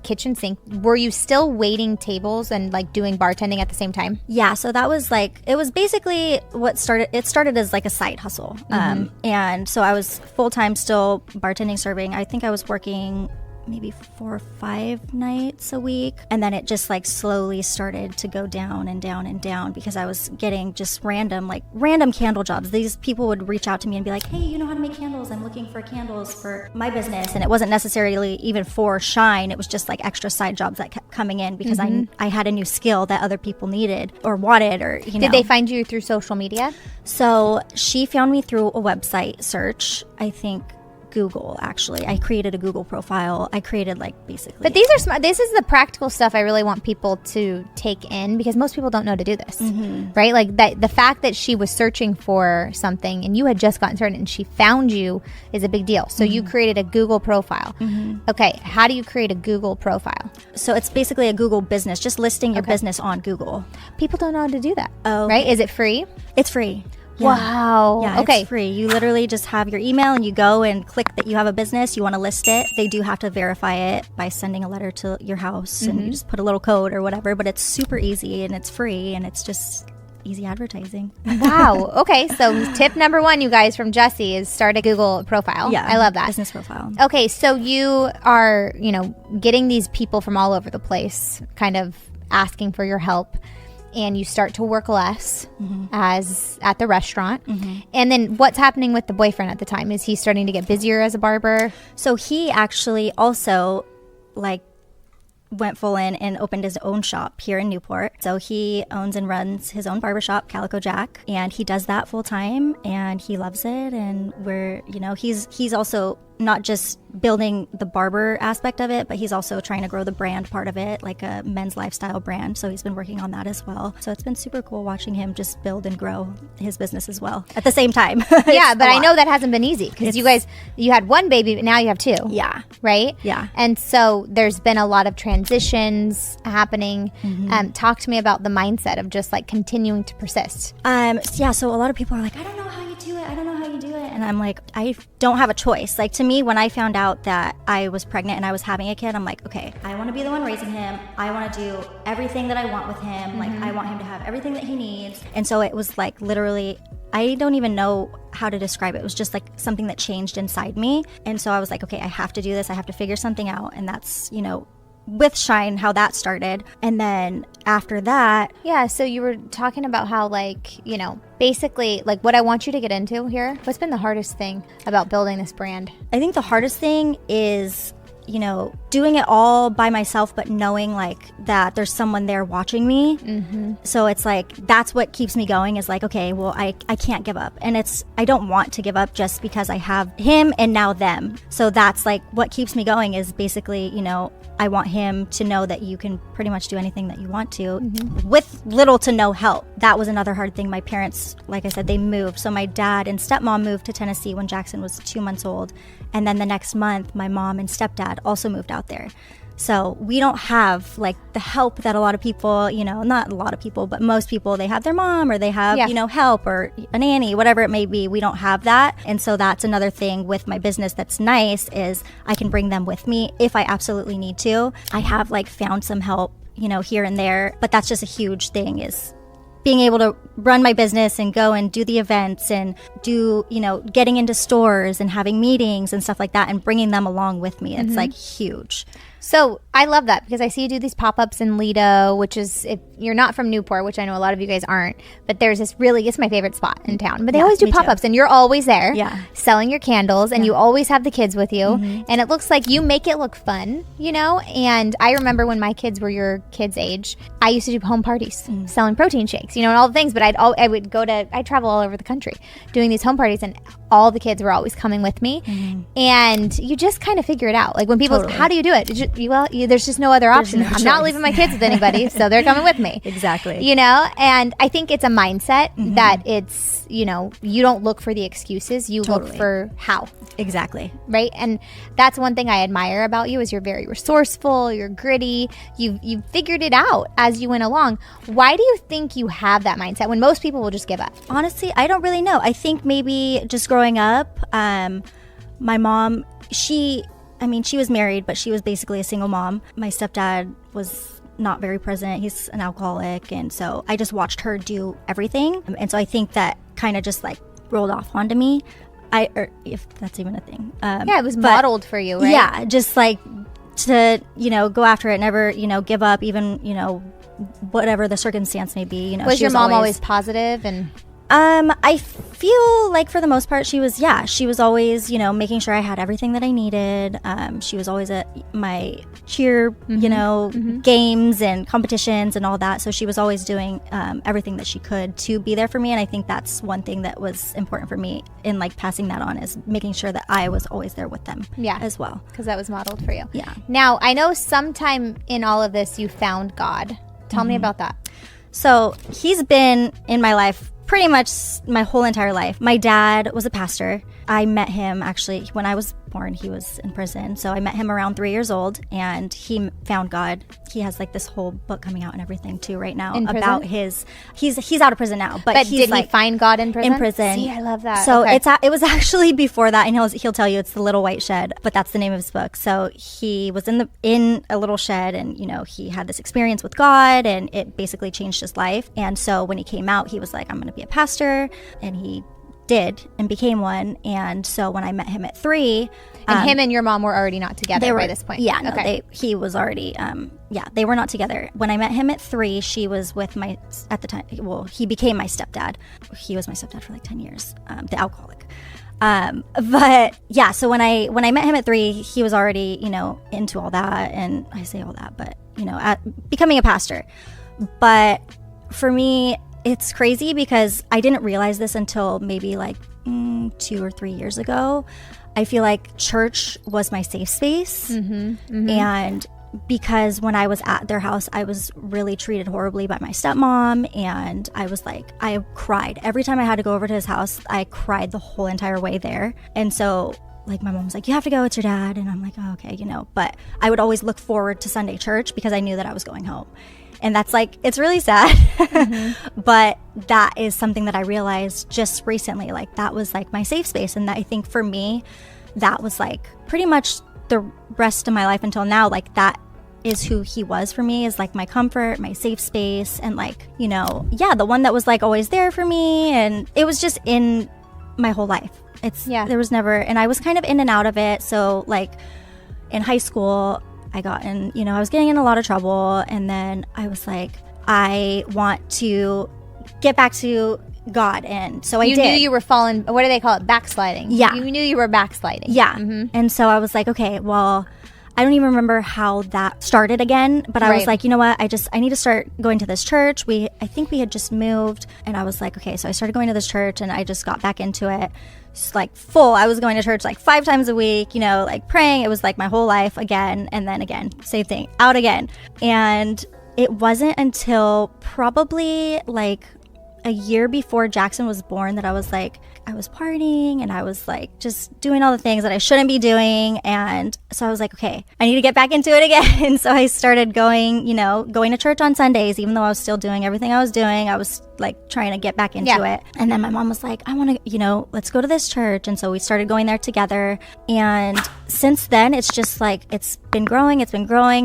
kitchen sink, were you still waiting tables and like doing bartending at the same time? Yeah, so that was like, it was basically it started as like a side hustle. And so I was full-time still bartending, serving. I think I was working maybe 4 or 5 nights a week, and then it just like slowly started to go down and down and down because I was getting just random candle jobs. These people would reach out to me and be like, hey, you know how to make candles? I'm looking for candles for my business. And it wasn't necessarily even for Shine. It was just like extra side jobs that kept coming in because I had a new skill that other people needed or wanted, or Did they find you through social media? So she found me through a website search, I think Google, actually. I created a Google profile. I created like basically. But these are smart. This is the practical stuff I really want people to take in because most people don't know to do this, right? Like the fact that she was searching for something and you had just gotten started and she found you is a big deal. So you created a Google profile. Okay, how do you create a Google profile? So it's basically a Google business, just listing your business on Google. People don't know how to do that. Oh, right? Is it free? It's free. Yeah. Wow. Yeah, okay. It's free. You literally just have your email and you go and click that you have a business, you want to list it. They do have to verify it by sending a letter to your house and you just put a little code or whatever, but it's super easy and it's free and it's just easy advertising. Wow. Okay. So tip number 1, you guys, from Jessie is start a Google profile. Yeah. I love that. Business profile. Okay. So you are, getting these people from all over the place kind of asking for your help. And you start to work less as at the restaurant. And then what's happening with the boyfriend at the time? Is he starting to get busier as a barber? So he actually also went full in and opened his own shop here in Newport. So he owns and runs his own barbershop, 𝐬𝐲𝐿 Jack, and he does that full time and he loves it. And we're, he's also not just building the barber aspect of it, but he's also trying to grow the brand part of it, like a men's lifestyle brand. So he's been working on that as well. So it's been super cool watching him just build and grow his business as well at the same time. Yeah, but I know that hasn't been easy because you had 1 baby, but now you have 2. Yeah. Right? Yeah. And so there's been a lot of transitions happening. Talk to me about the mindset of just like continuing to persist. Yeah, so a lot of people are like, I don't know how you do it. I don't know how you do it. And I'm like, I don't have a choice. Like, to me, when I found out that I was pregnant and I was having a kid, I'm like, okay, I want to be the one raising him. I want to do everything that I want with him. Like, I want him to have everything that he needs. And so it was like literally, I don't even know how to describe it. It was just like something that changed inside me. And so I was like, okay, I have to do this. I have to figure something out. And that's, with Shine, how that started. And then after that. Yeah, so you were talking about how basically like what I want you to get into here. What's been the hardest thing about building this brand? I think the hardest thing is, doing it all by myself, but knowing that there's someone there watching me. So it's like, that's what keeps me going is like, okay, well, I can't give up. And I don't want to give up just because I have him and now them. So that's like what keeps me going is basically, I want him to know that you can pretty much do anything that you want to with little to no help. That was another hard thing. My parents, like I said, they moved. So my dad and stepmom moved to Tennessee when Jackson was 2 months old. And then the next month, my mom and stepdad also moved out there. So we don't have the help that a lot of people, not a lot of people, but most people, they have their mom or they have, help or a nanny, whatever it may be. We don't have that. And so that's another thing with my business that's nice is I can bring them with me if I absolutely need to. I have found some help, here and there, but that's just a huge thing is being able to run my business and go and do the events and do, getting into stores and having meetings and stuff like that and bringing them along with me. It's huge. So I love that because I see you do these pop-ups in Lido, which is, if you're not from Newport, which I know a lot of you guys aren't, but there's this it's my favorite spot in town. But they always do pop-ups and you're always there selling your candles and you always have the kids with you. And it looks like you make it look fun, And I remember when my kids were your kids' age, I used to do home parties selling protein shakes, and all the things. But I'd travel all over the country doing these home parties and all the kids were always coming with me. And you just kind of figure it out. Like when people, how do you do it? There's just no other option. I'm not leaving my kids with anybody, so they're coming with me. Exactly. And I think it's a mindset that it's, you don't look for the excuses. You look for how. Exactly. Right? And that's one thing I admire about you is you're very resourceful, you're gritty, you've figured it out as you went along. Why do you think you have that mindset when most people will just give up? Honestly, I don't really know. I think maybe just growing up, my mom, she I mean, she was married, but she was basically a single mom. My stepdad was not very present. He's an alcoholic. And so I just watched her do everything. And so I think that kind of just like rolled off onto me. If that's even a thing. Yeah, it was modeled for you, right? Yeah, just like to, go after it, never, give up, even, whatever the circumstance may be. Was your mom always positive and... I feel like for the most part, she was always, making sure I had everything that I needed. She was always at my cheer, games and competitions and all that. So she was always doing everything that she could to be there for me. And I think that's one thing that was important for me in like passing that on, is making sure that I was always there with them as well. Because that was modeled for you. Yeah. Now, I know sometime in all of this, you found God. Tell me about that. So he's been in my life pretty much my whole entire life. My dad was a pastor. I met him actually when I was born. He was in prison. So I met him around 3 years old, and he found God. He has like this whole book coming out and everything too right now about his, he's out of prison now, but he's did he find God in prison? In prison. See, I love that. So it was actually before that, and he'll tell you it's the Little White Shed, but that's the name of his book. So he was in a little shed, and he had this experience with God, and it basically changed his life. And so when he came out, he was like, I'm going to be a pastor, and he did and became one. And so when I met him at 3, and him and your mom were already not together by this point. Yeah, no, he was already they were not together. When I met him at 3, she was with at the time, well, he became my stepdad. He was my stepdad for like 10 years, the alcoholic. But yeah, so when I met him at 3, he was already, into all that. And I say all that, but becoming a pastor. But for me, it's crazy because I didn't realize this until maybe like 2 or 3 years ago. I feel like church was my safe space. And because when I was at their house, I was really treated horribly by my stepmom. And I cried. Every time I had to go over to his house, I cried the whole entire way there. And so like my mom was like, you have to go, it's your dad. And I'm like, oh, okay, but I would always look forward to Sunday church because I knew that I was going home. And that's like, it's really sad, but that is something that I realized just recently. Like that was like my safe space. And that, I think for me, that was like pretty much the rest of my life until now. Like that is who he was for me, is like my comfort, my safe space. And like, the one that was like always there for me. And it was just in my whole life. There was never, and I was kind of in and out of it. So like in high school, I got in, I was getting in a lot of trouble. And then I was like, I want to get back to God. And so I did. You knew you were falling, what do they call it? Backsliding. Yeah. You knew you were backsliding. Yeah. And so I was like, okay, well, I don't even remember how that started again. But I was like, you know what? I need to start going to this church. I think we had just moved. And I was like, okay, so I started going to this church, and I just got back into it. Just like full. I was going to church like 5 times a week, like praying. It was like my whole life again. And then again, same thing, out again. And it wasn't until probably like a year before Jackson was born that I was partying, and I was like just doing all the things that I shouldn't be doing. And so I was like, okay, I need to get back into it again. And so I started going to church on Sundays, even though I was still doing everything I was doing. I was like trying to get back into it. And then my mom was like, I want to, let's go to this church. And so we started going there together. And since then, it's just like, it's been growing.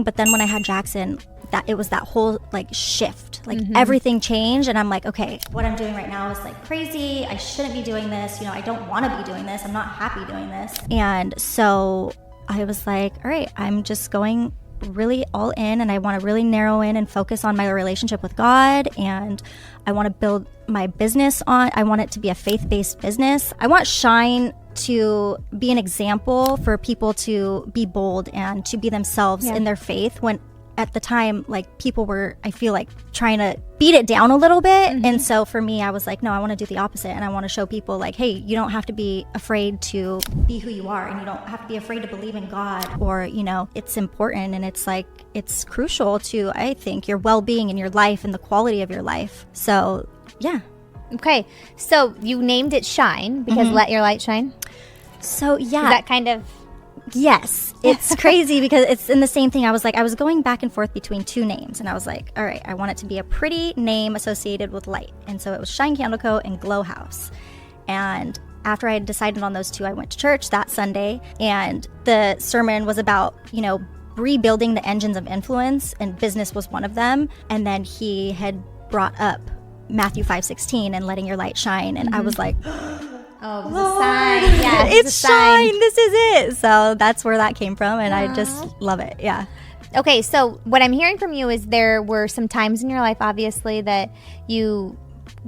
But then when I had Jackson, it was that whole like shift, like everything changed. And I'm like, okay, what I'm doing right now is like crazy. I shouldn't be doing this. I don't want to be doing this. I'm not happy doing this. And so I was like, all right, I'm just going really all in, and I want to really narrow in and focus on my relationship with God. And I want to build my business I want it to be a faith-based business. I want Shine to be an example for people to be bold and to be themselves in their faith, when at the time, like, people were, I feel like, trying to beat it down a little bit. And so for me, I was like, no, I want to do the opposite. And I want to show people like, hey, you don't have to be afraid to be who you are, and you don't have to be afraid to believe in God, or, it's important. And it's like, it's crucial to, I think, your well-being in your life and the quality of your life. So yeah. Okay. So you named it Shine because Let Your Light Shine. So yeah. Is that kind of... Yes, it's crazy because it's in the same thing. I was going back and forth between 2 names, and I was like, all right, I want it to be a pretty name associated with light. And so it was Shine Candle Co. and Glow House. And after I had decided on those two, I went to church that Sunday, and the sermon was about, rebuilding the engines of influence, and business was one of them. And then he had brought up Matthew 5:16 and letting your light shine. And I was like, oh, it was a sign. Yeah, it's shine. This is it. So that's where that came from. And I just love it. Yeah. Okay, so what I'm hearing from you is there were some times in your life, obviously, that you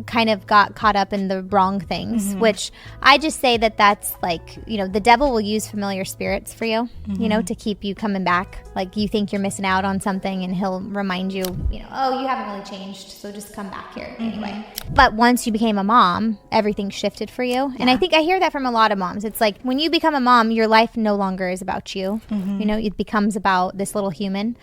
kind of got caught up in the wrong things, which I just say that's like, the devil will use familiar spirits for you, to keep you coming back. Like you think you're missing out on something and he'll remind you, oh, you haven't really changed, so just come back here anyway. But once you became a mom, everything shifted for you. And I think I hear that from a lot of moms. It's like when you become a mom, your life no longer is about you. It becomes about this little human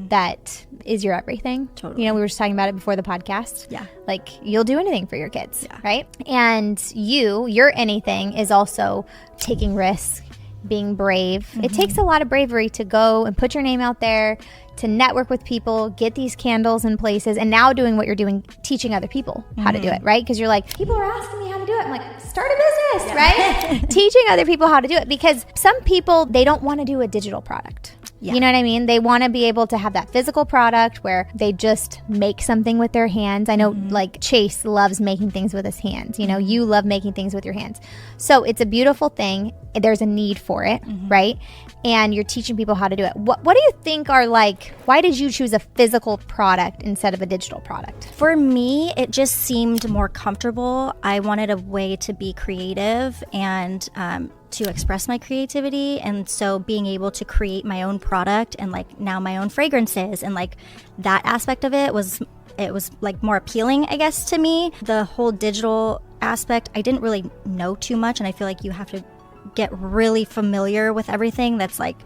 that is your everything. Totally. We were just talking about it before the podcast. Yeah. Like you'll do anything for your kids, right? And your anything is also taking risks, being brave. It takes a lot of bravery to go and put your name out there, to network with people, get these candles in places, and now doing what you're doing, teaching other people how to do it, right? Because you're like, people are asking me how to do it. I'm like, start a business, right? Teaching other people how to do it, because some people, they don't want to do a digital product. Yeah. You know what I mean? They want to be able to have that physical product where they just make something with their hands. I know like Chase loves making things with his hands. You love making things with your hands. So it's a beautiful thing. There's a need for it, right? And you're teaching people how to do it. What do you think are like, why did you choose a physical product instead of a digital product? For me, it just seemed more comfortable. I wanted a way to be creative and to express my creativity. And so being able to create my own product and like now my own fragrances and like that aspect of it was like more appealing, I guess, to me. The whole digital aspect, I didn't really know too much. And I feel like you have to get really familiar with everything that's like,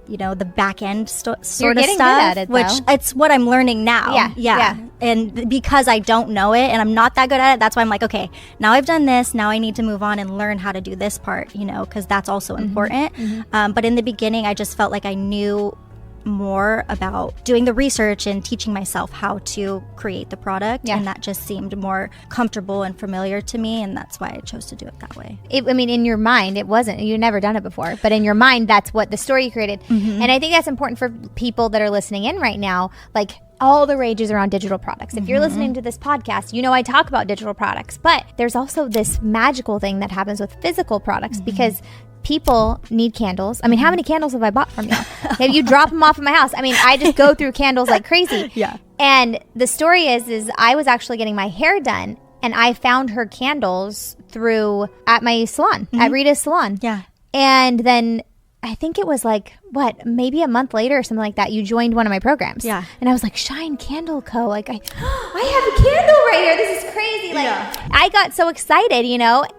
the back end sort of stuff, good at it, which it's what I'm learning now. Yeah. And because I don't know it and I'm not that good at it, that's why I'm like, okay, now I've done this. Now I need to move on and learn how to do this part, because that's also important. But in the beginning, I just felt like I knew more about doing the research and teaching myself how to create the product, and that just seemed more comfortable and familiar to me, and that's why I chose to do it that way. In your mind, it wasn't. You'd never done it before, but in your mind, that's what the story you created. And I think that's important for people that are listening in right now. Like, all the rage is around digital products. If you're listening to this podcast, I talk about digital products, but there's also this magical thing that happens with physical products because people need candles. I mean, how many candles have I bought from you? If you drop them off at my house, I just go through candles like crazy. Yeah. And the story is I was actually getting my hair done and I found her candles at my salon, at Rita's salon. Yeah. And then I think it was like, maybe a month later or something like that, you joined one of my programs. Yeah. And I was like, Shine Candle Co. Like, I have a candle right here. This is crazy. Like, I got so excited,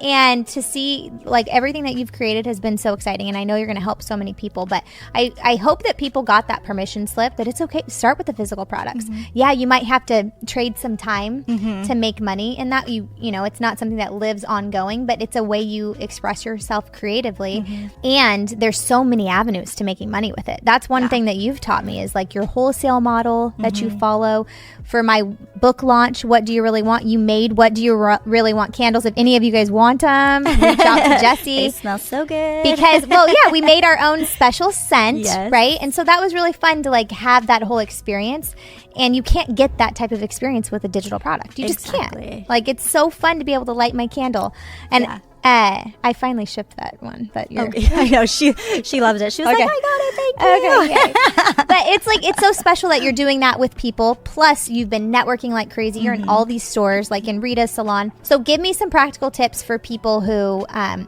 and to see like everything that you've created has been so exciting. And I know you're going to help so many people, but I hope that people got that permission slip that it's okay to start with the physical products. Yeah, you might have to trade some time to make money in that. It's not something that lives ongoing, but it's a way you express yourself creatively. And there's so many avenues to making money with it. That's one thing that you've taught me is like your wholesale model that you follow. For my book launch, What Do You Really Want? You made What Do You Really Want candles. If any of you guys want them, reach out to Jessie. They smell so good. Because, we made our own special scent, right? And so that was really fun to like have that whole experience. And you can't get that type of experience with a digital product. You just can't. Like, it's so fun to be able to light my candle. And I finally shipped that one, but you're... Okay. I know, she loves it. She was like, I got it, thank you. Okay. But it's so special that you're doing that with people. Plus, you've been networking like crazy. You're in all these stores, like in Rita's salon. So give me some practical tips for people who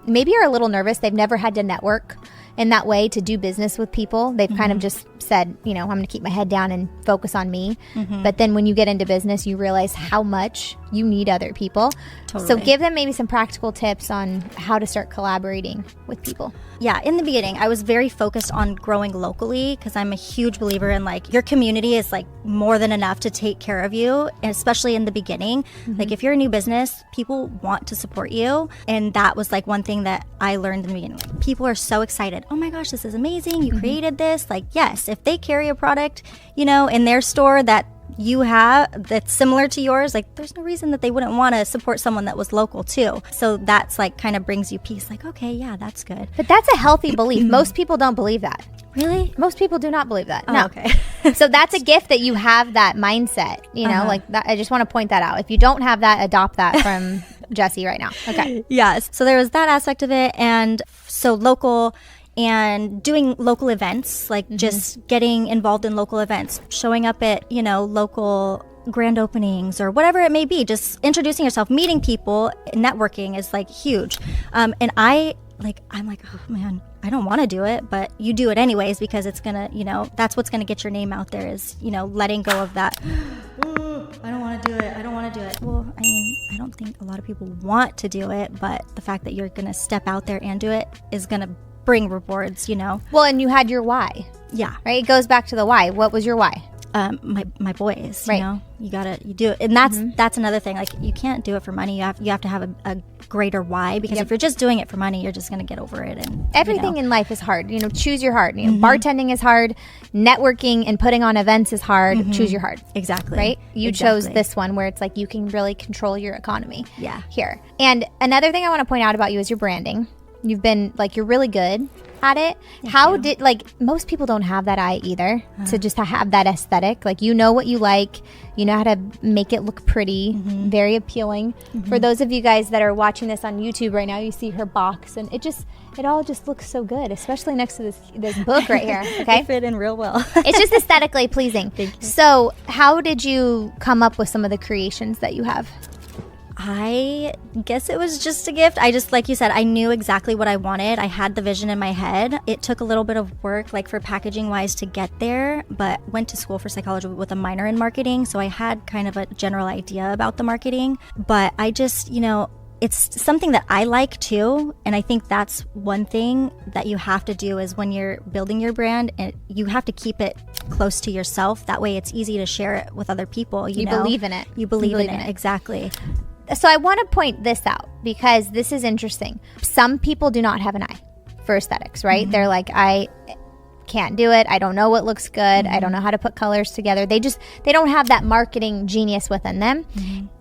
maybe are a little nervous. They've never had to network in that way to do business with people. They've kind of just said, I'm going to keep my head down and focus on me. But then when you get into business, you realize how much you need other people. Totally. So give them maybe some practical tips on how to start collaborating with people. Yeah, in the beginning, I was very focused on growing locally because I'm a huge believer in like your community is like more than enough to take care of you, and especially in the beginning. Like if you're a new business, people want to support you. And that was like one thing that I learned in the beginning. Like, people are so excited. Oh my gosh, this is amazing. You created this. Like, yes, if they carry a product, in their store that you have that's similar to yours, like there's no reason that they wouldn't want to support someone that was local too. So that's like kind of brings you peace. Like, okay, yeah, that's good. But that's a healthy belief. Most people don't believe that. Really? Most people do not believe that. Oh, no. okay. So that's a gift that you have that mindset, you know, like that. I just want to point that out. If you don't have that, adopt that from Jessie right now. Okay. Yes. So there was that aspect of it. And so local and doing local events, like just getting involved in local events, showing up at, you know, local grand openings or whatever it may be, just introducing yourself, meeting people, networking is like huge. And I'm like, oh man, I don't want to do it, but you do it anyways because it's gonna, you know, that's what's gonna get your name out there is, you know, letting go of that. I don't want to do it. I don't want to do it. Well, I mean, I don't think a lot of people want to do it, but the fact that you're gonna step out there and do it is gonna bring rewards, you know. Well, and you had your why. Yeah. Right? It goes back to the why. What was your why? My boys, right. You know, you do it. And that's another thing. Like, you can't do it for money. You have to have a greater why, because if you're just doing it for money, you're just going to get over it. And everything in life is hard. You know, choose your heart. You know, bartending is hard. Networking and putting on events is hard. Choose your heart. Exactly. Right? You chose this one where it's like you can really control your economy. Yeah. Here. And another thing I want to point out about you is your branding. You've been like, you're really good at it. How did, like, most people don't have that eye either, to just have that aesthetic. Like, you know what you like, you know how to make it look pretty, very appealing. For those of you guys that are watching this on YouTube right now, you see her box, and it all just looks so good, especially next to this book right here. Okay, They fit in real well. It's just aesthetically pleasing. So how did you come up with some of the creations that you have? I guess it was just a gift. I just, like you said, I knew exactly what I wanted. I had the vision in my head. It took a little bit of work, like for packaging wise, to get there, but went to school for psychology with a minor in marketing. So I had kind of a general idea about the marketing, but I just, you know, it's something that I like too. And I think that's one thing that you have to do is when you're building your brand, and you have to keep it close to yourself. That way it's easy to share it with other people. You know? Believe in it. You believe in it. Exactly. So I want to point this out because this is interesting. Some people do not have an eye for aesthetics, right? They're like, I can't do it. I don't know what looks good. I don't know how to put colors together. They don't have that marketing genius within them.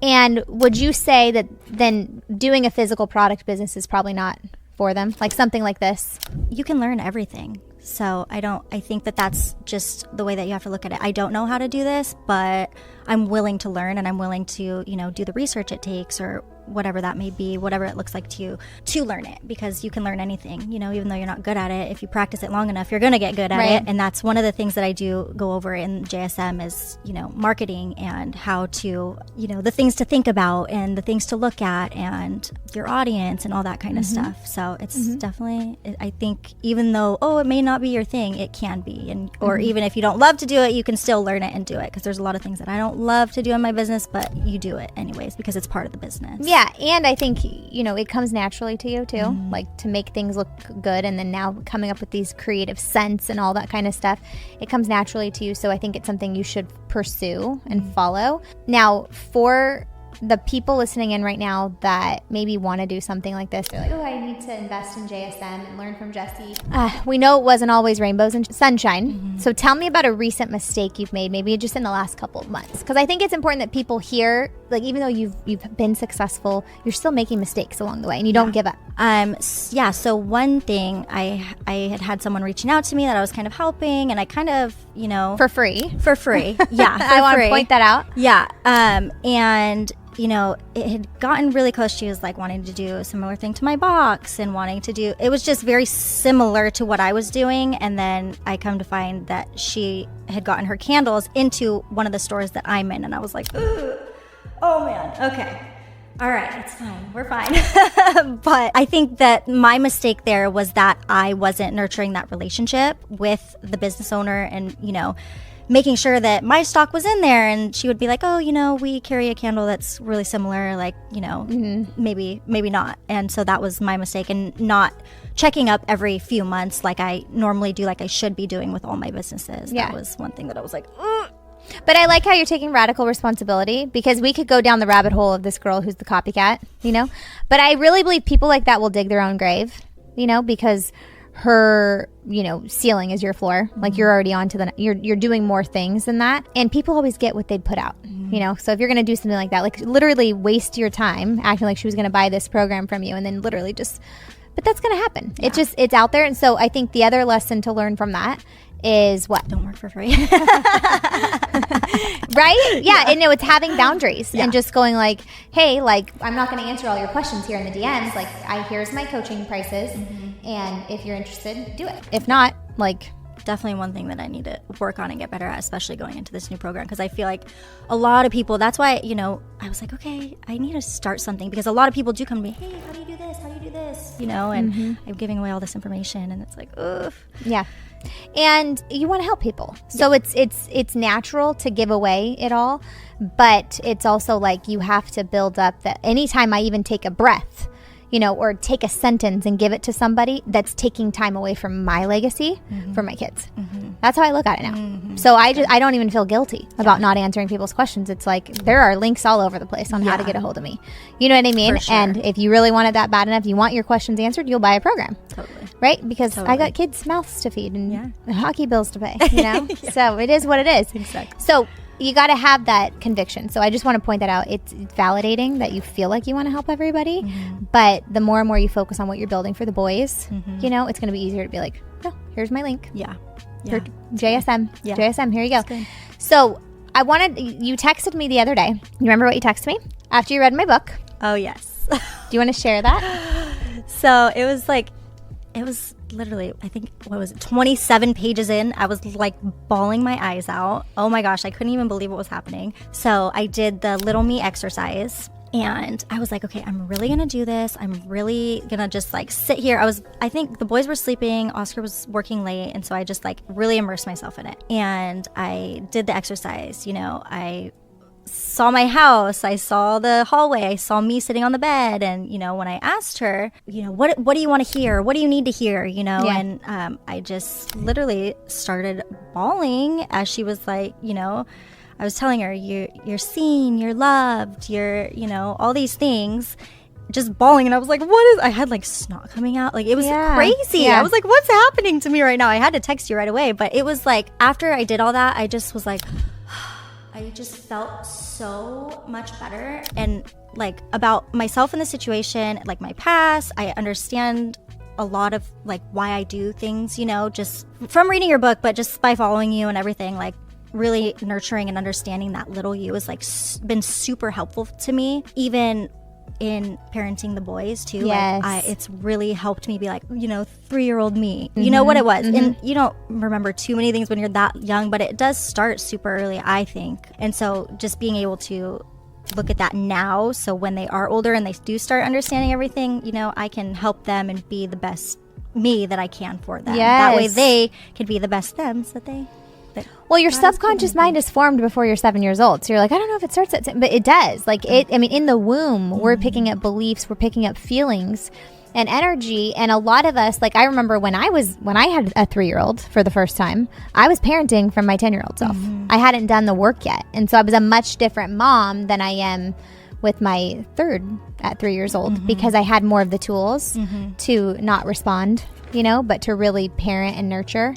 And would you say that then doing a physical product business is probably not for them? Like something like this? You can learn everything. So I think that that's just the way that you have to look at it. I don't know how to do this, but I'm willing to learn, and I'm willing to, you know, do the research it takes, or whatever that may be, whatever it looks like to learn it, because you can learn anything, you know, even though you're not good at it. If you practice it long enough, you're going to get good at it. And that's one of the things that I do go over in JSM is, you know, marketing and how to, you know, the things to think about and the things to look at and your audience and all that kind of stuff. So it's definitely, I think, even though, it may not be your thing, it can be. And, or even if you don't love to do it, you can still learn it and do it, because there's a lot of things that I don't love to do in my business, but you do it anyways because it's part of the business. Yeah, and I think, you know, it comes naturally to you too, like to make things look good, and then now coming up with these creative scents and all that kind of stuff, it comes naturally to you. So I think it's something you should pursue and follow. Now, for the people listening in right now that maybe want to do something like this, they're like, I need to invest in JSM and learn from Jessie. We know it wasn't always rainbows and sunshine. So tell me about a recent mistake you've made, maybe just in the last couple of months. Because I think it's important that people hear, like, even though you've been successful, you're still making mistakes along the way, and you don't give up. So one thing, I had someone reaching out to me that I was kind of helping, and I kind of, you know, For free. Yeah. I want to point that out. Yeah. And you know, it had gotten really close. She was like wanting to do a similar thing to my box and wanting to do, it was just very similar to what I was doing. And then I come to find that she had gotten her candles into one of the stores that I'm in. And I was like, ugh. Oh man. Okay. All right. It's fine. We're fine. But I think that my mistake there was that I wasn't nurturing that relationship with the business owner, and, you know, making sure that my stock was in there. And she would be like, you know, we carry a candle that's really similar, like, you know, maybe not. And so that was my mistake, and not checking up every few months like I normally do, like I should be doing with all my businesses. Yeah. That was one thing that I was like, ugh. But I like how you're taking radical responsibility, because we could go down the rabbit hole of this girl who's the copycat, you know? But I really believe people like that will dig their own grave, you know, because her, you know, ceiling is your floor. Like you're already on to the, you're doing more things than that. And people always get what they'd put out, you know? So if you're going to do something like that, like literally waste your time acting like she was going to buy this program from you and then literally just, but that's going to happen. Yeah. It's out there. And so I think the other lesson to learn from that is what? Don't work for free. Right? Yeah. And no, it's having boundaries and just going like, hey, like, I'm not going to answer all your questions here in the DMs. Like, here's my coaching prices. And if you're interested, do it. If not, like, definitely one thing that I need to work on and get better at, especially going into this new program, because I feel like a lot of people, that's why, you know, I was like, okay, I need to start something, because a lot of people do come to me, hey, how do you do this? How do you do this? You know, and I'm giving away all this information, and it's like, ugh. Yeah. And you want to help people. So it's natural to give away it all, but it's also like you have to build up that anytime I even take a breath, you know, or take a sentence and give it to somebody, that's taking time away from my legacy for my kids. That's how I look at it now. So I don't even feel guilty about not answering people's questions. It's like there are links all over the place on how to get a hold of me. You know what I mean? Sure. And if you really want it that bad enough, you want your questions answered, you'll buy a program. Totally. Right? Because I got kids' mouths to feed and hockey bills to pay, you know? So it is what it is. Exactly. So you got to have that conviction. So I just want to point that out. It's validating that you feel like you want to help everybody, but the more and more you focus on what you're building for the boys, you know, it's going to be easier to be like, no, here's my link. Yeah. JSM. Yeah. JSM, here you go. So you texted me the other day. You remember what you texted me? After you read my book. Oh, yes. Do you want to share that? So it was literally, I think, 27 pages in. I was like bawling my eyes out. Oh my gosh, I couldn't even believe what was happening. So I did the little me exercise and I was like, okay, I'm really gonna do this. I'm really gonna just like sit here. I think the boys were sleeping, Oscar was working late, and so I just like really immersed myself in it. And I did the exercise, you know, I saw my house, I saw the hallway, I saw me sitting on the bed, and you know, when I asked her, you know, what do you want to hear, what do you need to hear, you know, and I just literally started bawling as she was like, you know, I was telling her, you're seen, you're loved, you're, you know, all these things, just bawling. And I was like, I had like snot coming out, like it was crazy. I was like, what's happening to me right now? I had to text you right away, but it was like after I did all that, I just was like, I just felt so much better and like about myself in the situation, like my past. I understand a lot of like why I do things, you know, just from reading your book, but just by following you and everything, like really nurturing and understanding that little you has like been super helpful to me, even in parenting the boys too. Yes. Like it's really helped me be like, you know, 3-year-old me, you know what it was. And you don't remember too many things when you're that young, but it does start super early, I think. And so just being able to look at that now, so when they are older and they do start understanding everything, you know, I can help them and be the best me that I can for them. That way they can be the best them so that they... Well, your subconscious mind is formed before you're 7 years old. So you're like, I don't know if it starts at 10, but it does. Like I mean, in the womb, we're picking up beliefs, we're picking up feelings and energy. And a lot of us, like I remember when I had a 3-year-old for the first time, I was parenting from my 10-year-old self. I hadn't done the work yet. And so I was a much different mom than I am with my third at 3 years old because I had more of the tools to not respond, you know, but to really parent and nurture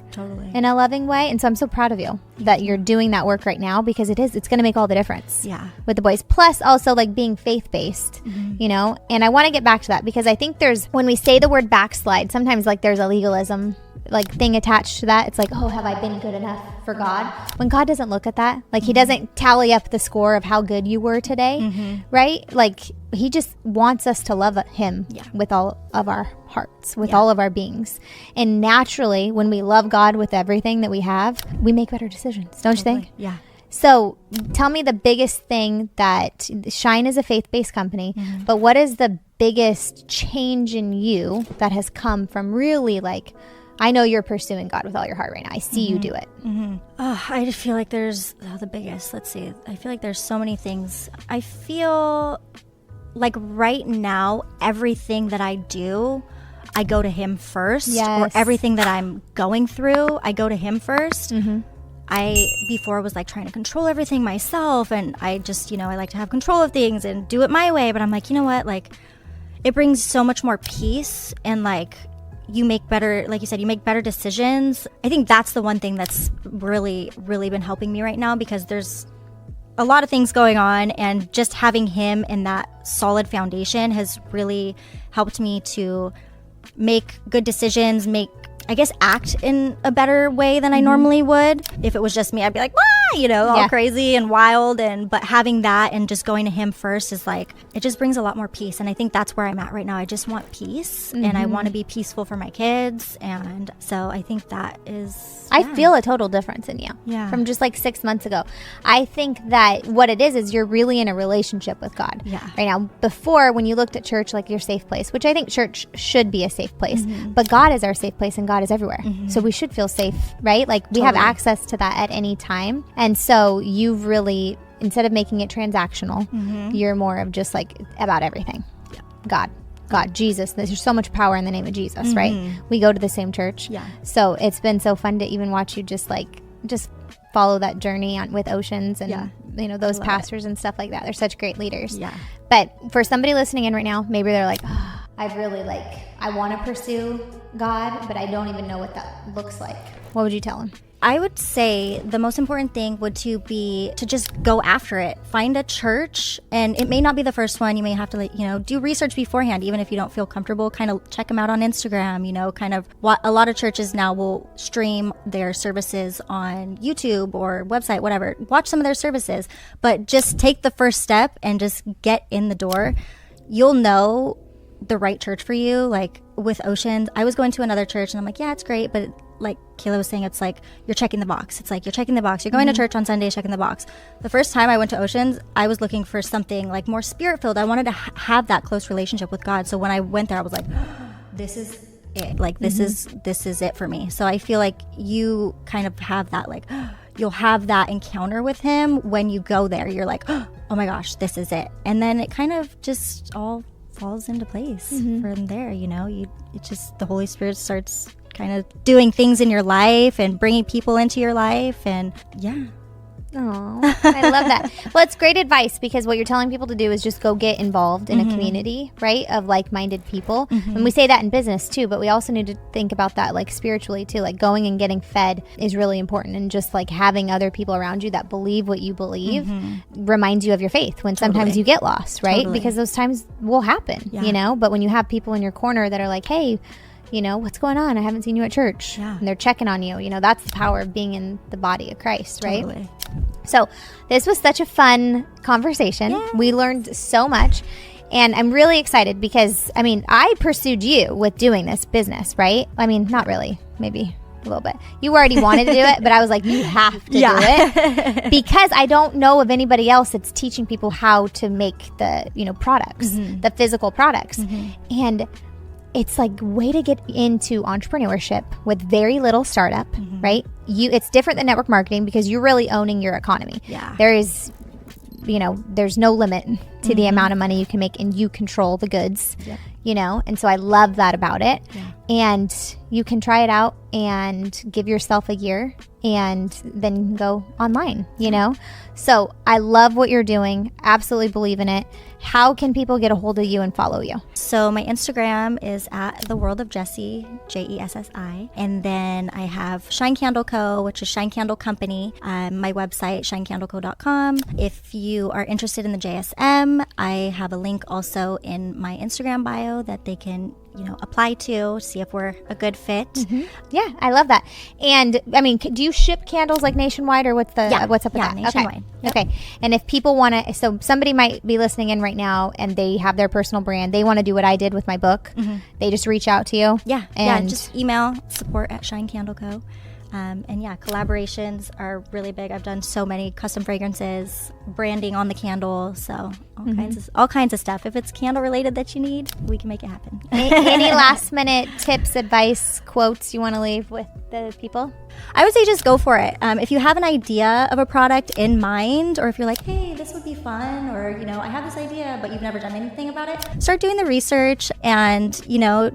in a loving way. And so I'm so proud of you that you're doing that work right now, because it's going to make all the difference with the boys. Plus also like being faith-based, you know, and I want to get back to that because I think when we say the word backslide, sometimes like there's a legalism like thing attached to that. It's like, oh, have I been good enough for God? When God doesn't look at that, like he doesn't tally up the score of how good you were today, right? Like he just wants us to love him with all of our hearts, with all of our beings. And naturally, when we love God with everything that we have, we make better decisions, don't you think? Yeah. So tell me the biggest thing that Shine is a faith-based company, but what is the biggest change in you that has come from really like, I know you're pursuing God with all your heart right now. I see you do it. Oh, I just feel like there's the biggest. Let's see. I feel like there's so many things. I feel like right now, everything that I do, I go to him first. Or everything that I'm going through, I go to him first. I before was like trying to control everything myself, and I just, you know, I like to have control of things and do it my way. But I'm like, you know what? Like, it brings so much more peace and like you make better, like you said, you make better decisions. I think that's the one thing that's really, really been helping me right now, because there's a lot of things going on, and just having him in that solid foundation has really helped me to make good decisions, act in a better way than I normally would. If it was just me, I'd be like, all crazy and wild. But having that and just going to him first is like, it just brings a lot more peace. And I think that's where I'm at right now. I just want peace, and I want to be peaceful for my kids. And so I think that is... I feel a total difference in you from just like 6 months ago. I think that what it is you're really in a relationship with God right now. Before, when you looked at church like your safe place, which I think church should be a safe place, but God is our safe place, and God is everywhere. So we should feel safe, right? Like we have access to that at any time. And so you've really, instead of making it transactional, you're more of just like about everything. God, Jesus. There's so much power in the name of Jesus, right? We go to the same church. So it's been so fun to even watch you just follow that journey with Oceans and those pastors and stuff like that. They're such great leaders. But for somebody listening in right now, maybe they're like, I want to pursue God, but I don't even know what that looks like. What would you tell them? I would say the most important thing would to just go after it. Find a church, and it may not be the first one. You may have to do research beforehand, even if you don't feel comfortable. Kind of check them out on Instagram. Kind of what a lot of churches now will stream their services on YouTube or website, whatever. Watch some of their services, but just take the first step and just get in the door. You'll know the right church for you. Like with Oceans, I was going to another church, and I'm like, yeah, it's great, but like Kayla was saying, it's like you're checking the box. It's like you're checking the box. You're going to church on Sunday, checking the box. The first time I went to Oceans, I was looking for something like more spirit-filled. I wanted to have that close relationship with God. So when I went there, I was like, this is it. Like this is it for me. So I feel like you kind of have that, like you'll have that encounter with him when you go there. You're like, oh my gosh, this is it. And then it kind of just all falls into place from there. It's just the Holy Spirit starts kind of doing things in your life and bringing people into your life, and Oh, I love that. Well, it's great advice, because what you're telling people to do is just go get involved in a community, right, of like-minded people. And we say that in business too, but we also need to think about that like spiritually too. Like going and getting fed is really important, and just like having other people around you that believe what you believe reminds you of your faith when sometimes you get lost, right? Because those times will happen, but when you have people in your corner that are like, hey, what's going on? I haven't seen you at church. And they're checking on you. That's the power of being in the body of Christ, right? Totally. So this was such a fun conversation. Yes. We learned so much. And I'm really excited because, I pursued you with doing this business, right? Not really. Maybe a little bit. You already wanted to do it, but I was like, you have to do it. Because I don't know of anybody else that's teaching people how to make the, products, the physical products. And it's like way to get into entrepreneurship with very little startup, right? It's different than network marketing because you're really owning your economy. There is, there's no limit to the amount of money you can make, and you control the goods, and so I love that about it. And you can try it out and give yourself a year and then go online, So I love what you're doing. Absolutely believe in it. How can people get a hold of you and follow you? So my Instagram is at The World of Jessie, Jessi. And then I have 𝐲𝐿 Candle Co., which is 𝐲𝐿 Candle Company. My website, 𝐲𝐿CandleCo.com. If you are interested in the JSM, I have a link also in my Instagram bio that they can apply to, see if we're a good fit. Yeah, I love that. And do you ship candles like nationwide, or what's up with that? Nationwide. Okay. And if people want to, so somebody might be listening in right now and they have their personal brand, they want to do what I did with my book. They just reach out to you. And just email support@𝐲𝐿 Candle Co. And collaborations are really big. I've done so many custom fragrances, branding on the candle, so all kinds of stuff. If it's candle related that you need, we can make it happen. Any last minute tips, advice, quotes you want to leave with the people? I would say just go for it. If you have an idea of a product in mind, or if you're like, hey, this would be fun, or I have this idea but you've never done anything about it, start doing the research and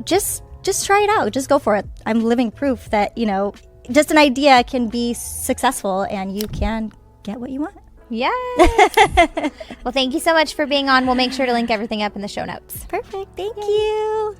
just try it out. Just go for it. I'm living proof that just an idea can be successful and you can get what you want. Yes. Well, thank you so much for being on. We'll make sure to link everything up in the show notes. Perfect. Thank you.